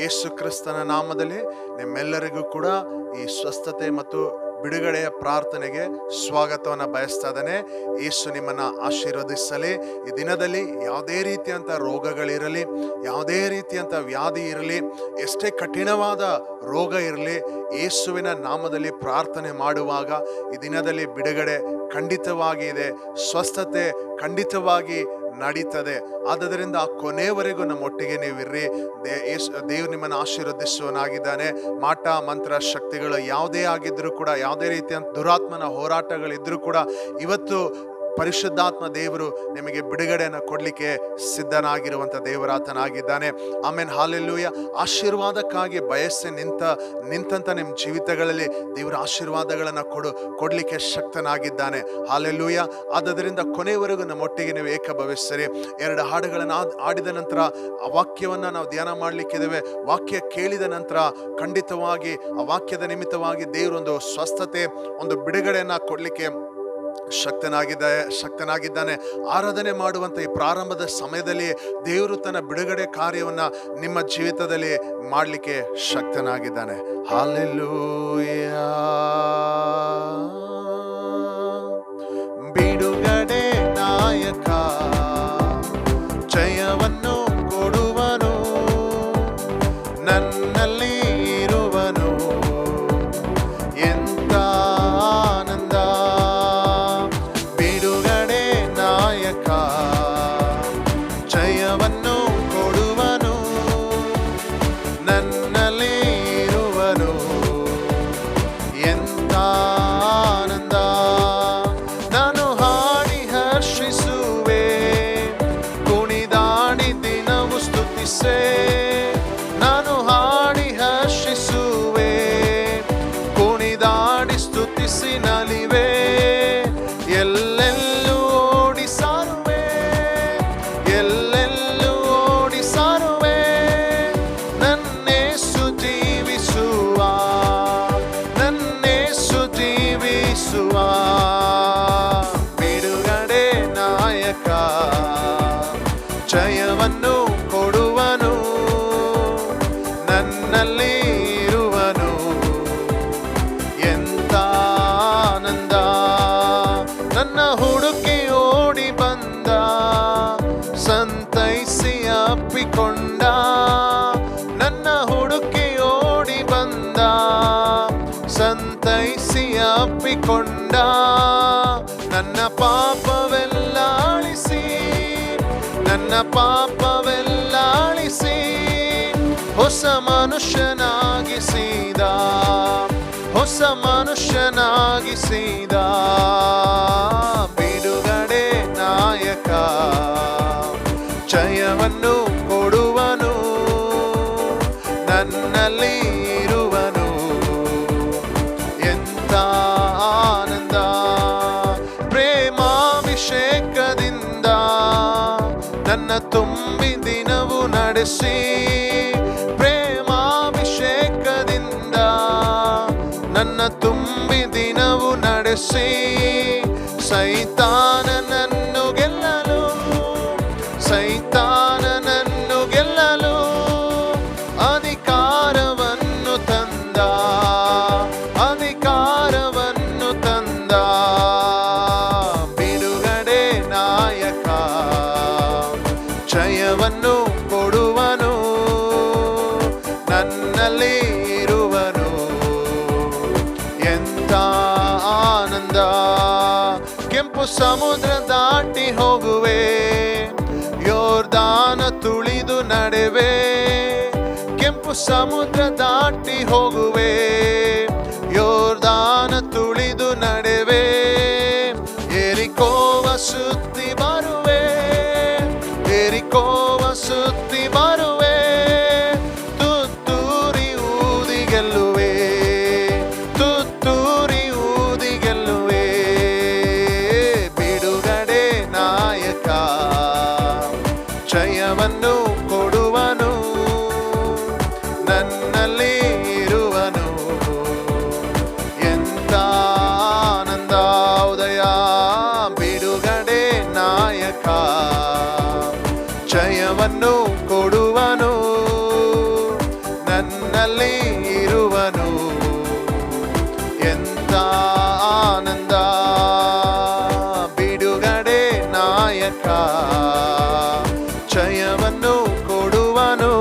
ಯೇಸು ಕ್ರಿಸ್ತನ ನಾಮದಲ್ಲಿ ನಿಮ್ಮೆಲ್ಲರಿಗೂ ಕೂಡ ಈ ಸ್ವಸ್ಥತೆ ಮತ್ತು ಬಿಡುಗಡೆಯ ಪ್ರಾರ್ಥನೆಗೆ ಸ್ವಾಗತವನ್ನು ಬಯಸ್ತಾ ಇದ್ದಾನೆ. ಯೇಸು ನಿಮ್ಮನ್ನು ಆಶೀರ್ವದಿಸಲಿ. ಈ ದಿನದಲ್ಲಿ ಯಾವುದೇ ರೀತಿಯಂಥ ರೋಗಗಳಿರಲಿ, ಯಾವುದೇ ರೀತಿಯಂಥ ವ್ಯಾಧಿ ಇರಲಿ, ಎಷ್ಟೇ ಕಠಿಣವಾದ ರೋಗ ಇರಲಿ, ಯೇಸುವಿನ ನಾಮದಲ್ಲಿ ಪ್ರಾರ್ಥನೆ ಮಾಡುವಾಗ ಈ ದಿನದಲ್ಲಿ ಬಿಡುಗಡೆ ಖಂಡಿತವಾಗಿ ಇದೆ, ಸ್ವಸ್ಥತೆ ಖಂಡಿತವಾಗಿ ನಡೀತದೆ. ಆದ್ದರಿಂದ ಕೊನೆಯವರೆಗೂ ನಮ್ಮೊಟ್ಟಿಗೆ ನೀವಿರ್ರಿ. ದೇವ್ರು ನಿಮ್ಮನ್ನು ಆಶೀರ್ವದಿಸುವನಾಗಿದ್ದಾನೆ. ಮಾಟ ಮಂತ್ರ ಶಕ್ತಿಗಳು ಯಾವುದೇ ಆಗಿದ್ರೂ ಕೂಡ, ಯಾವುದೇ ರೀತಿಯ ದುರಾತ್ಮನ ಹೋರಾಟಗಳಿದ್ರೂ ಕೂಡ ಇವತ್ತು ಪರಿಶುದ್ಧಾತ್ಮ ದೇವರು ನಿಮಗೆ ಬಿಡುಗಡೆಯನ್ನು ಕೊಡಲಿಕ್ಕೆ ಸಿದ್ಧನಾಗಿರುವಂಥ ದೇವರಾತನಾಗಿದ್ದಾನೆ. ಆಮೇನ್, ಹಾಲೆಲೂಯ. ಆಶೀರ್ವಾದಕ್ಕಾಗಿ ಬಯಸ್ಸೆ ನಿಂತಂಥ ನಿಮ್ಮ ಜೀವಿತಗಳಲ್ಲಿ ದೇವರ ಆಶೀರ್ವಾದಗಳನ್ನು ಕೊಡಲಿಕ್ಕೆ ಶಕ್ತನಾಗಿದ್ದಾನೆ. ಹಾಲೆಲೂಯ. ಆದ್ದರಿಂದ ಕೊನೆಯವರೆಗೂ ನಮ್ಮೊಟ್ಟಿಗೆ ನೀವು ಏಕಭವಿಸಿರಿ. 2 ಹಾಡುಗಳನ್ನು ಆಡಿದ ನಂತರ ಆ ವಾಕ್ಯವನ್ನು ನಾವು ಧ್ಯಾನ ಮಾಡಲಿಕ್ಕಿದ್ದೇವೆ. ವಾಕ್ಯ ಕೇಳಿದ ನಂತರ ಖಂಡಿತವಾಗಿ ಆ ವಾಕ್ಯದ ನಿಮಿತ್ತವಾಗಿ ದೇವರೊಂದು ಸ್ವಸ್ಥತೆ, ಒಂದು ಬಿಡುಗಡೆಯನ್ನು ಕೊಡಲಿಕ್ಕೆ ಶಕ್ತನಾಗಿದ್ದಾನೆ. ಆರಾಧನೆ ಮಾಡುವಂಥ ಈ ಪ್ರಾರಂಭದ ಸಮಯದಲ್ಲಿ ದೇವರು ತನ್ನ ಬಿಡುಗಡೆ ಕಾರ್ಯವನ್ನು ನಿಮ್ಮ ಜೀವಿತದಲ್ಲಿ ಮಾಡಲಿಕ್ಕೆ ಶಕ್ತನಾಗಿದ್ದಾನೆ. ಹಲ್ಲೆಲೂಯ. ಬಿಡುಗಡೆ ನಾಯಕ ಜಯವನ್ನು ಕೊಡುವನು, ನನ್ನಲ್ಲಿ ಇರುವನು, ಎಂತ ಆನಂದ. ಬಿಡುಗಡೆ ನಾಯಕ ಜಯವನ್ನು ಕೊಡುವನು, ನನ್ನಲ್ಲಿ ಇರುವನು, ಎಂತ ಆನಂದ. ನಾನು ಹಾಡಿ ಹರ್ಷಿಸುವೆ, ಕುಣಿದಾಡಿ ದಿನವು ಸ್ತುತಿಸೆ. ನಾನು ಹಾಡಿ ಹರ್ಷಿಸುವೆ, ಕುಣಿದಾಡಿ ಸ್ತುತಿಸಿ ನಲಿವೆ. ಎಲ್ಲೆಲ್ಲೂ ಓಡಿ ಸಾರುವೆ, ಎಲ್ಲೆಲ್ಲೂ ಓಡಿ ಸಾರುವೆ, ನನ್ನೇಸು ಜೀವಿಸುವ, ನನ್ನೇಸು ಜೀವಿಸುವ. ಬಿಡುಗಡೆ ನಾಯಕ ಜಯವನ್ನು ಕೊಡುವನು, ನನ್ನಲ್ಲಿ ಇರುವನು, ಎಂತ ಆನಂದ. ನನ್ನ ಹುಡುಕಿ ಓಡಿ ಬಂದ, ಸಂತೈಸಿ ಅಪ್ಪಿಕೊಂಡ. ನನ್ನ ಹುಡುಕಿ ಓಡಿ ಬಂದ, ಸಂತೈಸಿ ಅಪ್ಪಿಕೊಂಡ. ನನ್ನ ಪಾಪವೆಲ್ಲ ಅಳಿಸಿ, ನನ್ನ ಪಾಪವೆಲ್ಲ ಅಳಿಸಿ, ಹೊಸ ಮನುಷ್ಯನಾಗಿಸಿದ, ಹೊಸ ಮನುಷ್ಯನಾಗಿಸಿದ. ಬಿಡುಗಡೆ ನಾಯಕ ಜಯವನ್ನು ಕೊಡುವನು, ನನ್ನಲ್ಲಿ ಇರುವನು, ಎಂತ ಆನಂದ. ಪ್ರೇಮಾಭಿಷೇಕದಿಂದ ನನ್ನ ತುಂಬಿ ದಿನವು ನಡೆಸಿ, ಪ್ರೇಮಾಭಿಷೇಕದಿಂದ ನನ್ನ ತುಂಬಿ ದಿನವು ನಡೆಸಿ. ಸೈತಾನನನ್ನು ಗೆಲ್ಲಲು, ಸೈತಾನನನ್ನು ಗೆಲ್ಲಲು ಅಧಿಕಾರವನ್ನು ತಂದ, ಅಧಿಕಾರವನ್ನು ತಂದ. ಬಿಡುಗಡೆ ನಾಯಕ ಜಯವನ್ನು ಕೊಡುವನು, ನನ್ನಲ್ಲಿ ಇರುವನು, ಎಂತ ಆನಂದ. ಕೆಂಪು ಸಮುದ್ರ ದಾಟಿ ಹೋಗುವೆ, ಯೋರ್ದಾನ ತುಳಿದು ನಡೆವೆ. ಕೆಂಪು ಸಮುದ್ರ ದಾಟಿ ಹೋಗುವೆ, ಯೋರ್ದಾನ ತುಳಿದು ನಡೆವೆ. ಎರಿಕೋವ ಸುತ್ತಿ ಬರುವೆ, ಎರಿಕೋವ ಸುತ್ತಿ ಬರುವೆ, ತುತ್ತೂರಿ ಊದಿ ಗೆಲ್ಲುವೆ, ತುತ್ತೂರಿ ಊದಿ ಗೆಲ್ಲುವೆ. ಬಿಡುಗಡೆ ನಾಯಕ ಜಯವನ್ನು ಕೊಡುವನು, ನನ್ನಲ್ಲಿ ಇರುವನು, ಎಂತ ಆನಂದ. ನನ್ನಲ್ಲಿ ಇರುವನು. ಎಂತ ಆನಂದ, ಬಿಡುಗಡೆ ನಾಯಕ, ಜಯವನ್ನು ಕೊಡುವನು.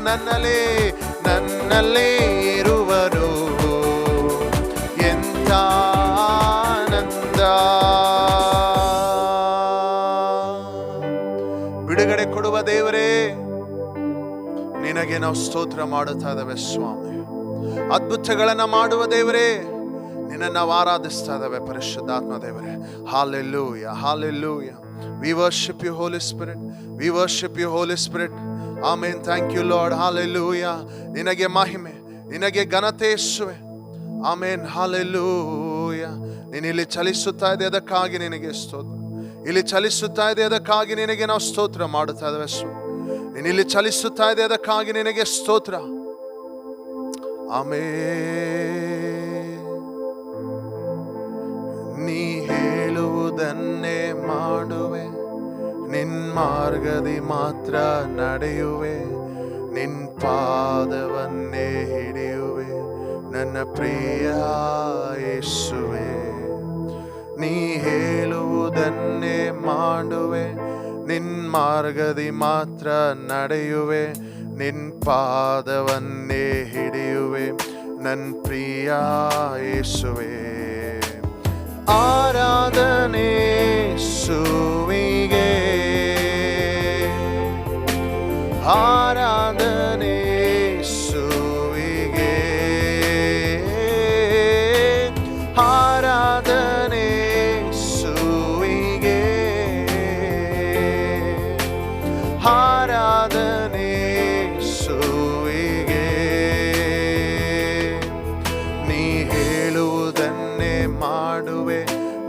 ನನ್ನಲ್ಲಿ ಇರುವನು. ಎಂತ ಆನಂದ. ಬಿಡುಗಡೆ ಕೊಡುವ ದೇವರೇ, ನಿನಗೆ ನಾವು ಸ್ತೋತ್ರ ಮಾಡುತ್ತಾ ಇದ್ದೇವೆ ಸ್ವಾಮಿ. ಅದ್ಭುತಗಳನ್ನ ಮಾಡುವ ದೇವರೇ, ನಿನ್ನನ್ನು ನಾವು ಆರಾಧಿಸ್ತಾ ಇದ್ದೇವೆ ಪರಿಶುದ್ಧಾತ್ಮ ದೇವರೇ. Hallelujah, hallelujah. We worship you, Holy Spirit. We worship you, Holy Spirit. Amen. Thank you, Lord. Hallelujah. ನಿನಗೆ ಮಹಿಮೆ, ನಿನಗೆ ಘನತೆ ಯೇಸುವೆ. ಆಮೆನ್. Hallelujah. ನೀನು ಇಲ್ಲಿ ಚಲಿಸುತ್ತಾ ಇದೆ, ಅದಕ್ಕಾಗಿ ನಿನಗೆ ಸ್ತೋತ್ರ. ಇಲ್ಲಿ ಚಲಿಸುತ್ತಾ ಇದೆ, ಅದಕ್ಕಾಗಿ ನಿನಗೆ ನಾವು ಸ್ತೋತ್ರ ಮಾಡುತ್ತಾ ಇದ್ದೇವೆ ಸ್ವಾಮಿ. ನೀನು ಇಲ್ಲಿ ಚಲಿಸುತ್ತಾ ಇದೆ, ಅದಕ್ಕಾಗಿ ನಿನಗೆ ಸ್ತೋತ್ರ. ಆಮೆನ್. ನೀ ಹೇಳುವುದನ್ನೇ ಮಾಡುವೆ, ನಿನ್ ಮಾರ್ಗದಿ ಮಾತ್ರ ನಡೆಯುವೆ, ನಿನ್ ಪಾದವನ್ನೇ ಹಿಡಿಯುವೆ ನನ್ನ ಪ್ರಿಯ ಯೇಸುವೆ. ನೀ ಹೇಳುವುದನ್ನೇ ಮಾಡುವೆ, ನಿನ್ ಮಾರ್ಗದಿ ಮಾತ್ರ ನಡೆಯುವೆ, ನಿನ್ ಪಾದವನ್ನೇ ಹಿಡಿಯುವೆ ನನ್ನ ಪ್ರಿಯ ಯೇಸುವೆ. ಆರಾಧನೆ ಯೇಸುವಿಗೆ, ಆರಾಧನೆ ಯೇಸುವಿಗೆ, ಆರಾಧನೆ ಯೇಸುವಿಗೆ, ಆರಾಧನೆ ಯೇಸುವಿಗೆ. ನೀ ಹೇಳುವುದನ್ನೇ ಮಾಡುವೆ,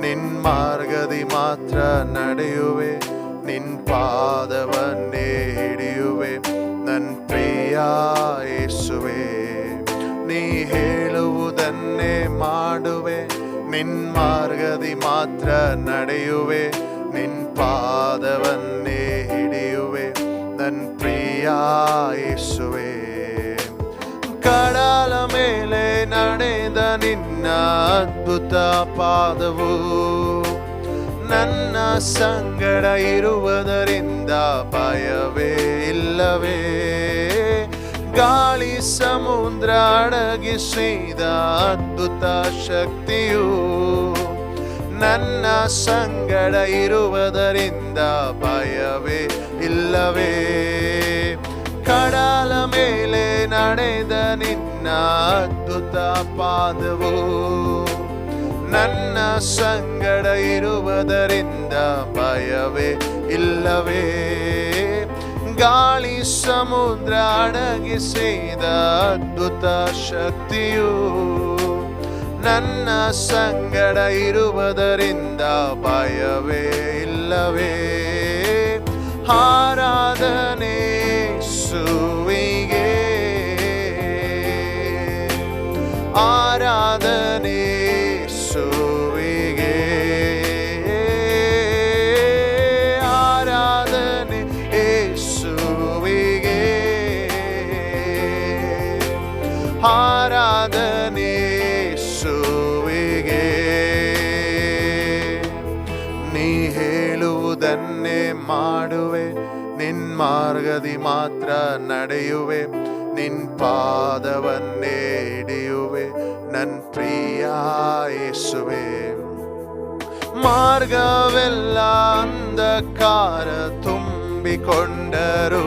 ನಿನ್ ಮಾರ್ಗದಿ ಮಾತ್ರ ನಡೆಯುವೆ, ನಿನ್ ಪಾದವನ್ನೇ ಹಿಡಿಯುವೆ ನನ್ನ ಪ್ರಿಯ ಯೇಸುವೆ. ನೀ ಹೇಳುವುದನ್ನೇ ಮಾಡುವೆ, ನಿನ್ ಮಾರ್ಗದಿ ಮಾತ್ರ ನಡೆಯುವೆ, ನಿನ್ ಪಾದವನ್ನೇ ಹಿಡಿಯುವೆ ನನ್ನ ಪ್ರಿಯ ಯೇಸುವೆ. ಕಡಲ ಮೇಲೆ ನಡೆದ ನಿನ್ನ ಅದ್ಭುತ ಪಾದವು ನನ್ನ ಸಂಗಡ ಇರುವುದರಿಂದ ಭಯವೇ ಇಲ್ಲವೇ. ಗಾಳಿ ಸಮುದ್ರ ಅಡಗಿಸಿದ ಅದ್ಭುತ ಶಕ್ತಿಯು ನನ್ನ ಸಂಗಡ ಇರುವುದರಿಂದ ಭಯವೇ ಇಲ್ಲವೇ. ಕಡಲ ಮೇಲೆ ನಡೆದ ನಿನ್ನ ಅದ್ಭುತ ಪಾದವು ನನ್ನ ಸಂಗಡ ಇರುವುದರಿಂದ ಭಯವೇ ಇಲ್ಲವೇ. ಗಾಳಿ ಸಮುದ್ರ ಅಡಗಿಸಿದ ಅದ್ಭುತ ಶಕ್ತಿಯು ನನ್ನ ಸಂಗಡ ಇರುವುದರಿಂದ ಭಯವೇ ಇಲ್ಲವೇ. ಆರಾಧನೆ ಯೇಸುವಿಗೆ, ಆರಾಧನೆ ಯೇಸುವಿಗೆ, ಆರಾಧನೆ ಯೇಸುವಿಗೆ, ಆರಾಧನೆ ಯೇಸುವಿಗೆ. ನೀ ಹೇಳುವುದನ್ನೇ ಮಾಡುವೆ, ನಿನ್ ಮಾರ್ಗದಿ ಮಾತ್ರ ನಡೆಯುವೆ, ನಿನ್ ಪಾದವನ್ನೇ ಹಿಡಿಯುವೆ ನನ್ನ ಪ್ರಿಯ ಯೇಸುವೆ. ಮಾರ್ಗವೆಲ್ಲ ಅಂಧಕಾರ ತುಂಬಿಕೊಂಡರು,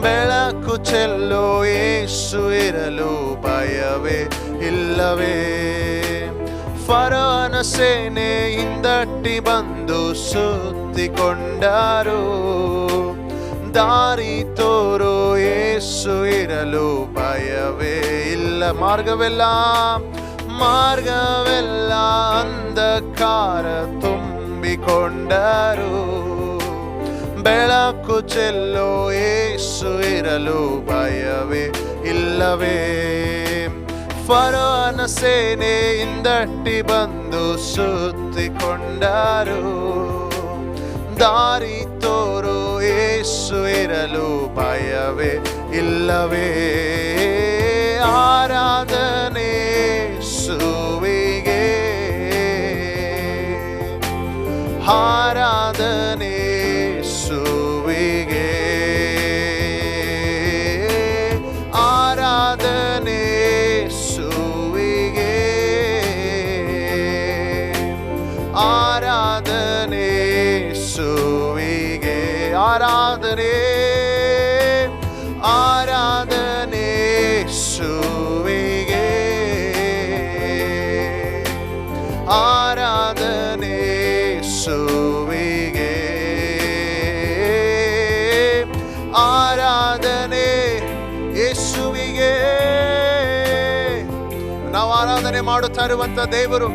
ಬೆಳಕು ಚೆಲ್ಲೋ ಯೇಸು ಇರಲು ಭಯವೇ ಇಲ್ಲವೇ. ಫರೋಹನ ಸೇನೆ ಹಿಂದಟ್ಟಿ ಬಂದು ಸುತ್ತಿಕೊಂಡರು, ದಾರಿ ತೋರೋ ಯೇಸು ಇರಲು ಭಯವೇ ಇಲ್ಲ. ಮಾರ್ಗವೆಲ್ಲ ಅಂಧಕಾರ ತುಂಬಿಕೊಂಡರು, ಬೆಳಕು ಚೆಲ್ಲೋ ಯೇಸು ಇರಲು ಭಯವೇ ಇಲ್ಲವೇ. ಫರೋಹನ ಸೇನೆ ಹಿಂದಟ್ಟಿ ಬಂದು ಸುತ್ತಿಕೊಂಡರು, ದಾರಿ ತೋರೋ ಯೇಸು ಇರಲು ಭಯವೇ ಇಲ್ಲವೇ. ಮಾಡುತ್ತಾ ಇರುವಂತ ದೇವರು,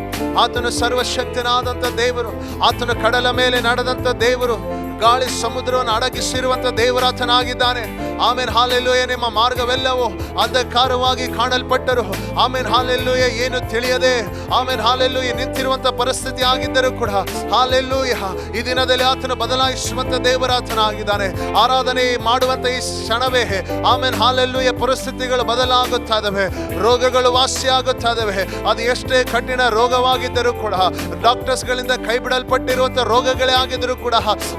ಆತನು ಸರ್ವಶಕ್ತನಾದಂತ ದೇವರು, ಆತನು ಕಡಲ ಮೇಲೆ ನಡೆದಂತ ದೇವರು, ಗಾಳಿ ಸಮುದ್ರವನ್ನು ಅಡಗಿಸಿರುವಂತ ದೇವರಾತನಾಗಿದ್ದಾನೆ. ಆಮೇನ್ ಹಾಲೆಲ್ಲೂಯ. ನಿಮ್ಮ ಮಾರ್ಗವೆಲ್ಲವೂ ಅಂಧಕಾರವಾಗಿ ಕಾಣಲ್ಪಟ್ಟರು, ಆಮೇನ್ ಹಾಲೆಲ್ಲೂಯ, ಏನು ತಿಳಿಯದೆ ಆಮೇನ್ ಹಾಲೆಲ್ಲೂಯ ನಿಂತಿರುವಂತ ಪರಿಸ್ಥಿತಿ ಆಗಿದ್ದರೂ ಕೂಡ ಹಾಲೆಲ್ಲೂಯ ಈ ದಿನದಲ್ಲಿ ಆತನು ಬದಲಾಯಿಸುವಂತ ದೇವರಾತನಾಗಿದ್ದಾನೆ. ಆರಾಧನೆ ಮಾಡುವಂತ ಈ ಕ್ಷಣವೇ ಆಮೇನ್ ಹಾಲೆಲ್ಲೂಯ ಪರಿಸ್ಥಿತಿಗಳು ಬದಲಾಗುತ್ತಾ ಇದಾವೆ, ರೋಗಗಳು ವಾಸಿಯಾಗುತ್ತಾ ಇದಾವೆ. ಅದು ಎಷ್ಟೇ ಕಠಿಣ ರೋಗವಾಗಿದ್ದರೂ ಕೂಡ, ಡಾಕ್ಟರ್ಸ್ ಗಳಿಂದ ಕೈ ಬಿಡಲ್ಪಟ್ಟಿರುವಂತ ರೋಗಗಳೇ ಆಗಿದ್ದರೂ ಕೂಡ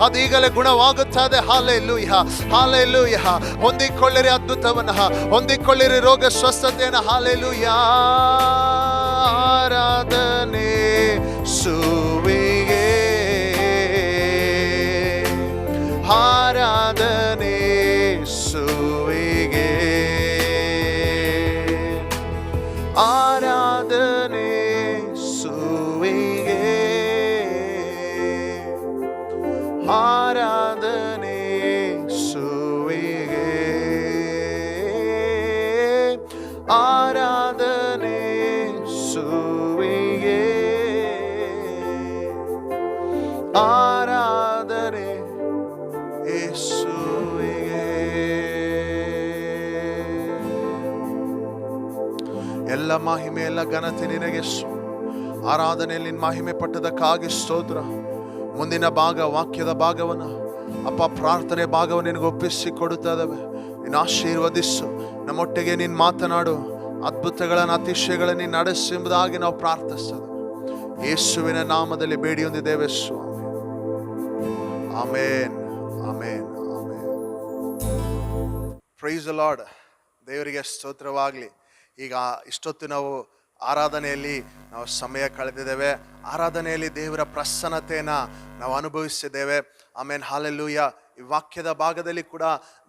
ಅದು ಈಗಲೇ ಗುಣವಾಗುತ್ತಾ ಇದೆ. Hallelujah, hallelujah. ಹೊಂದಿಕೊಳ್ಳಿರಿ ಅದ್ಭುತವನ್ನ, ಹೊಂದಿಕೊಳ್ಳಿರಿ ರೋಗ ಸ್ವಸ್ಥತೆಯನ್ನು. ಹಾಲೆಲ್ಲೂಯ. ಆರಾಧನೆ ಸುವಿಗೆ, ಆರಾಧನೆ ಸುವಿಗೆ, ಆರಾಧನೆ ಸುವಿಗೆ, ಆರಾಧನೆ ಸುವಿಗೆ, ಆರಾಧನೆ ಸುವಿಗೆ, ಆರಾಧನೆ ಯೇಸುವಿಗೆ. ಎಲ್ಲ ಮಹಿಮೆ ಎಲ್ಲ ಘನತೆ ನಿನಗೆ. ಆರಾಧನೆಯಲ್ಲಿ ಮಹಿಮೆ ಪಟ್ಟದಕ್ಕಾಗಿ ಸ್ತೋತ್ರ. ಮುಂದಿನ ಭಾಗ, ವಾಕ್ಯದ ಭಾಗವನ್ನು ಅಪ್ಪ, ಪ್ರಾರ್ಥನೆ ಭಾಗವನ್ನು ನಿನಗೆ ಒಪ್ಪಿಸಿ ಕೊಡುತ್ತಾ ಇದ್ದಾವೆ. ನೀನು ಆಶೀರ್ವದಿಸು, ನಮ್ಮೊಟ್ಟಿಗೆ ನೀನು ಮಾತನಾಡು, ಅದ್ಭುತಗಳನ್ನು ಅತಿಶಯಗಳನ್ನು ನೀನು ನಡೆಸು ಎಂಬುದಾಗಿ ನಾವು ಪ್ರಾರ್ಥಿಸ್ತೇವೆ. ಯೇಸುವಿನ ನಾಮದಲ್ಲಿ ಬೇಡಿ ಹೊಂದಿದ್ದೇವೆ ಸ್ವಾಮಿ. Amen, amen, amen. Praise the Lord. ದೇವರಿಗೆ ಸ್ತೋತ್ರವಾಗಲಿ. ಈಗ ಇಷ್ಟೊತ್ತು ನಾವು ಆರಾಧನೆಯಲ್ಲಿ ನಾವು ಸಮಯ ಕಳೆದಿದ್ದೇವೆ. ಆರಾಧನೆಯಲ್ಲಿ ದೇವರ ಪ್ರಸನ್ನತೆಯನ್ನು ನಾವು ಅನುಭವಿಸಿದ್ದೇವೆ. ಆಮೇನ್, ಹಾಲೆಲ್ಲೂಯ. ಈ ವಾಕ್ಯದ ಭಾಗದಲ್ಲಿ ಕೂಡ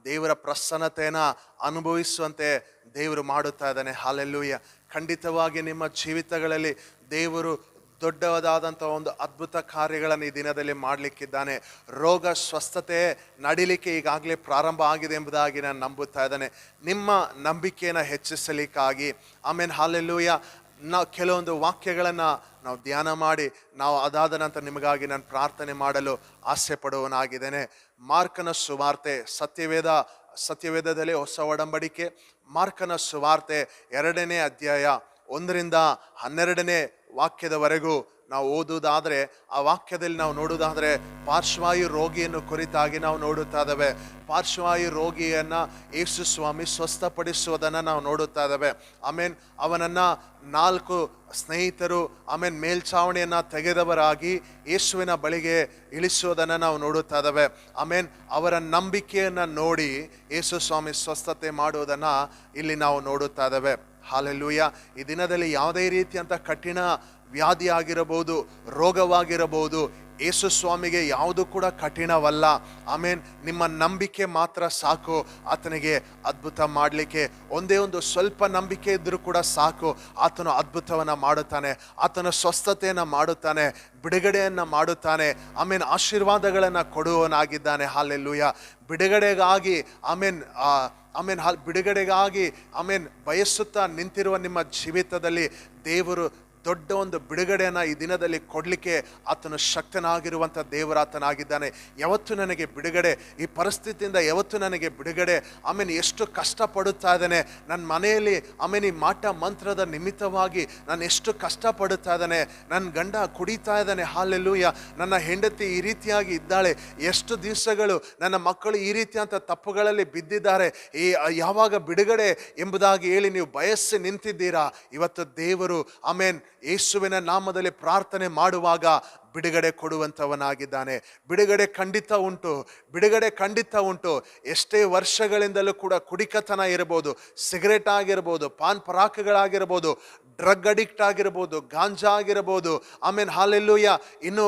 ದೇವರ ಪ್ರಸನ್ನತೆಯನ್ನು ಅನುಭವಿಸುವಂತೆ ದೇವರು ಮಾಡುತ್ತಾ ಇದ್ದಾನೆ. ಹಾಲೆಲ್ಲೂಯ. ಖಂಡಿತವಾಗಿ ನಿಮ್ಮ ಜೀವಿತಗಳಲ್ಲಿ ದೇವರು ದೊಡ್ಡದಾದಂಥ ಒಂದು ಅದ್ಭುತ ಕಾರ್ಯಗಳನ್ನು ಈ ದಿನದಲ್ಲಿ ಮಾಡಲಿಕ್ಕಿದ್ದಾನೆ. ರೋಗ ಸ್ವಸ್ಥತೆ ನಡಿಲಿಕ್ಕೆ ಈಗಾಗಲೇ ಪ್ರಾರಂಭ ಆಗಿದೆ ಎಂಬುದಾಗಿ ನಾನು ನಂಬುತ್ತಾ ಇದ್ದೇನೆ. ನಿಮ್ಮ ನಂಬಿಕೆಯನ್ನು ಹೆಚ್ಚಿಸಲಿಕ್ಕಾಗಿ ಆಮೇನ್ ಹಾಲೆಲ್ಲೂಯ ನಾವು ಕೆಲವೊಂದು ವಾಕ್ಯಗಳನ್ನು ನಾವು ಧ್ಯಾನ ಮಾಡಿ ನಾವು ಅದಾದ ನಂತರ ನಿಮಗಾಗಿ ನಾನು ಪ್ರಾರ್ಥನೆ ಮಾಡಲು ಆಸೆ ಪಡುವನಾಗಿದ್ದೇನೆ. ಮಾರ್ಕನ ಸುವಾರ್ತೆ, ಸತ್ಯವೇದದಲ್ಲಿ ಹೊಸ ಒಡಂಬಡಿಕೆ, ಮಾರ್ಕನ ಸುವಾರ್ತೆ 2ನೇ ಅಧ್ಯಾಯ 1-12 ವಾಕ್ಯದವರೆಗೂ ನಾವು ಓದುವುದಾದರೆ, ಆ ವಾಕ್ಯದಲ್ಲಿ ನಾವು ನೋಡುವುದಾದರೆ ಪಾರ್ಶ್ವವಾಯು ರೋಗಿಯನ್ನು ಕುರಿತಾಗಿ ನಾವು ನೋಡುತ್ತಾ ಇದ್ದೇವೆ. ಪಾರ್ಶ್ವವಾಯು ರೋಗಿಯನ್ನು ಯೇಸು ಸ್ವಾಮಿ ಸ್ವಸ್ಥಪಡಿಸುವುದನ್ನು ನಾವು ನೋಡುತ್ತಾ ಇದ್ದೇವೆ. ಆಮೇನ್, ಅವನನ್ನು 4 ಸ್ನೇಹಿತರು ಆಮೇನ್ ಮೇಲ್ಛಾವಣಿಯನ್ನು ತೆಗೆದವರಾಗಿ ಯೇಸುವಿನ ಬಳಿಗೆ ಇಳಿಸುವುದನ್ನು ನಾವು ನೋಡುತ್ತಾ ಇದ್ದೇವೆ. ಆಮೇನ್, ಅವರ ನಂಬಿಕೆಯನ್ನು ನೋಡಿ ಯೇಸು ಸ್ವಾಮಿ ಸ್ವಸ್ಥತೆ ಮಾಡುವುದನ್ನು ಇಲ್ಲಿ ನಾವು ನೋಡುತ್ತಾ ಇದ್ದೇವೆ. ಹಾಲೆಲ್ಲೂಯ. ಈ ದಿನದಲ್ಲಿ ಯಾವುದೇ ರೀತಿಯಂಥ ಕಠಿಣ ವ್ಯಾಧಿ ಆಗಿರಬಹುದು, ರೋಗವಾಗಿರಬಹುದು, ಯೇಸು ಸ್ವಾಮಿಗೆ ಯಾವುದು ಕೂಡ ಕಠಿಣವಲ್ಲ. ಆಮೇನ್, ನಿಮ್ಮ ನಂಬಿಕೆ ಮಾತ್ರ ಸಾಕು ಆತನಿಗೆ ಅದ್ಭುತ ಮಾಡಲಿಕ್ಕೆ. ಒಂದೇ ಒಂದು ಸ್ವಲ್ಪ ನಂಬಿಕೆ ಇದ್ದರೂ ಕೂಡ ಸಾಕು, ಆತನು ಅದ್ಭುತವನ್ನು ಮಾಡುತ್ತಾನೆ, ಆತನ ಸ್ವಸ್ಥತೆಯನ್ನು ಮಾಡುತ್ತಾನೆ, ಬಿಡುಗಡೆಯನ್ನು ಮಾಡುತ್ತಾನೆ. ಆಮೇನ್, ಆಶೀರ್ವಾದಗಳನ್ನು ಕೊಡುವವನಾಗಿದ್ದಾನೆ. ಹಾಲೆಲ್ಲೂಯ. ಬಿಡುಗಡೆಗಾಗಿ ಬಿಡುಗಡೆಗಾಗಿ ಬಯಸುತ್ತಾ ನಿಂತಿರುವ ನಿಮ್ಮ ಜೀವಿತದಲ್ಲಿ ದೇವರು ದೊಡ್ಡ ಒಂದು ಬಿಡುಗಡೆಯನ್ನು ಈ ದಿನದಲ್ಲಿ ಕೊಡಲಿಕ್ಕೆ ಆತನು ಶಕ್ತನಾಗಿರುವಂಥ ದೇವರಾತನಾಗಿದ್ದಾನೆ. ಯಾವತ್ತು ನನಗೆ ಬಿಡುಗಡೆ, ಈ ಪರಿಸ್ಥಿತಿಯಿಂದ ಯಾವತ್ತು ನನಗೆ ಬಿಡುಗಡೆ. ಎಷ್ಟು ಕಷ್ಟಪಡುತ್ತಾ ಇದ್ದಾನೆ ನನ್ನ ಮನೆಯಲ್ಲಿ, ಈ ಮಾಟ ಮಂತ್ರದ ನಿಮಿತ್ತವಾಗಿ ನಾನು ಎಷ್ಟು ಕಷ್ಟಪಡುತ್ತಾ ಇದ್ದಾನೆ. ನನ್ನ ಗಂಡ ಕುಡಿತಾ ಇದ್ದಾನೆ, ಹಾಲೆಲ್ಲೂಯ. ನನ್ನ ಹೆಂಡತಿ ಈ ರೀತಿಯಾಗಿ ಇದ್ದಾಳೆ, ಎಷ್ಟು ದಿವಸಗಳು ನನ್ನ ಮಕ್ಕಳು ಈ ರೀತಿಯಂಥ ತಪ್ಪುಗಳಲ್ಲಿ ಬಿದ್ದಿದ್ದಾರೆ, ಯಾವಾಗ ಬಿಡುಗಡೆ ಎಂಬುದಾಗಿ ಹೇಳಿ ನೀವು ಬಯಸಿ ನಿಂತಿದ್ದೀರಾ. ಇವತ್ತು ದೇವರು ಯೇಸುವಿನ ನಾಮದಲ್ಲಿ ಪ್ರಾರ್ಥನೆ ಮಾಡುವಾಗ ಬಿಡುಗಡೆ ಕೊಡುವಂಥವನಾಗಿದ್ದಾನೆ. ಬಿಡುಗಡೆ ಖಂಡಿತ ಉಂಟು, ಬಿಡುಗಡೆ ಖಂಡಿತ ಉಂಟು. ಎಷ್ಟೇ ವರ್ಷಗಳಿಂದಲೂ ಕೂಡ ಕುಡಿಕತನ ಇರಬಹುದು, ಸಿಗರೇಟ್ ಆಗಿರ್ಬೋದು, ಪಾನ್ ಪರಾಕಗಳಾಗಿರ್ಬೋದು, ಡ್ರಗ್ ಅಡಿಕ್ಟ್ ಆಗಿರ್ಬೋದು, ಗಾಂಜಾ ಆಗಿರಬಹುದು, ಹಾಲೆಲ್ಲೂಯ, ಇನ್ನು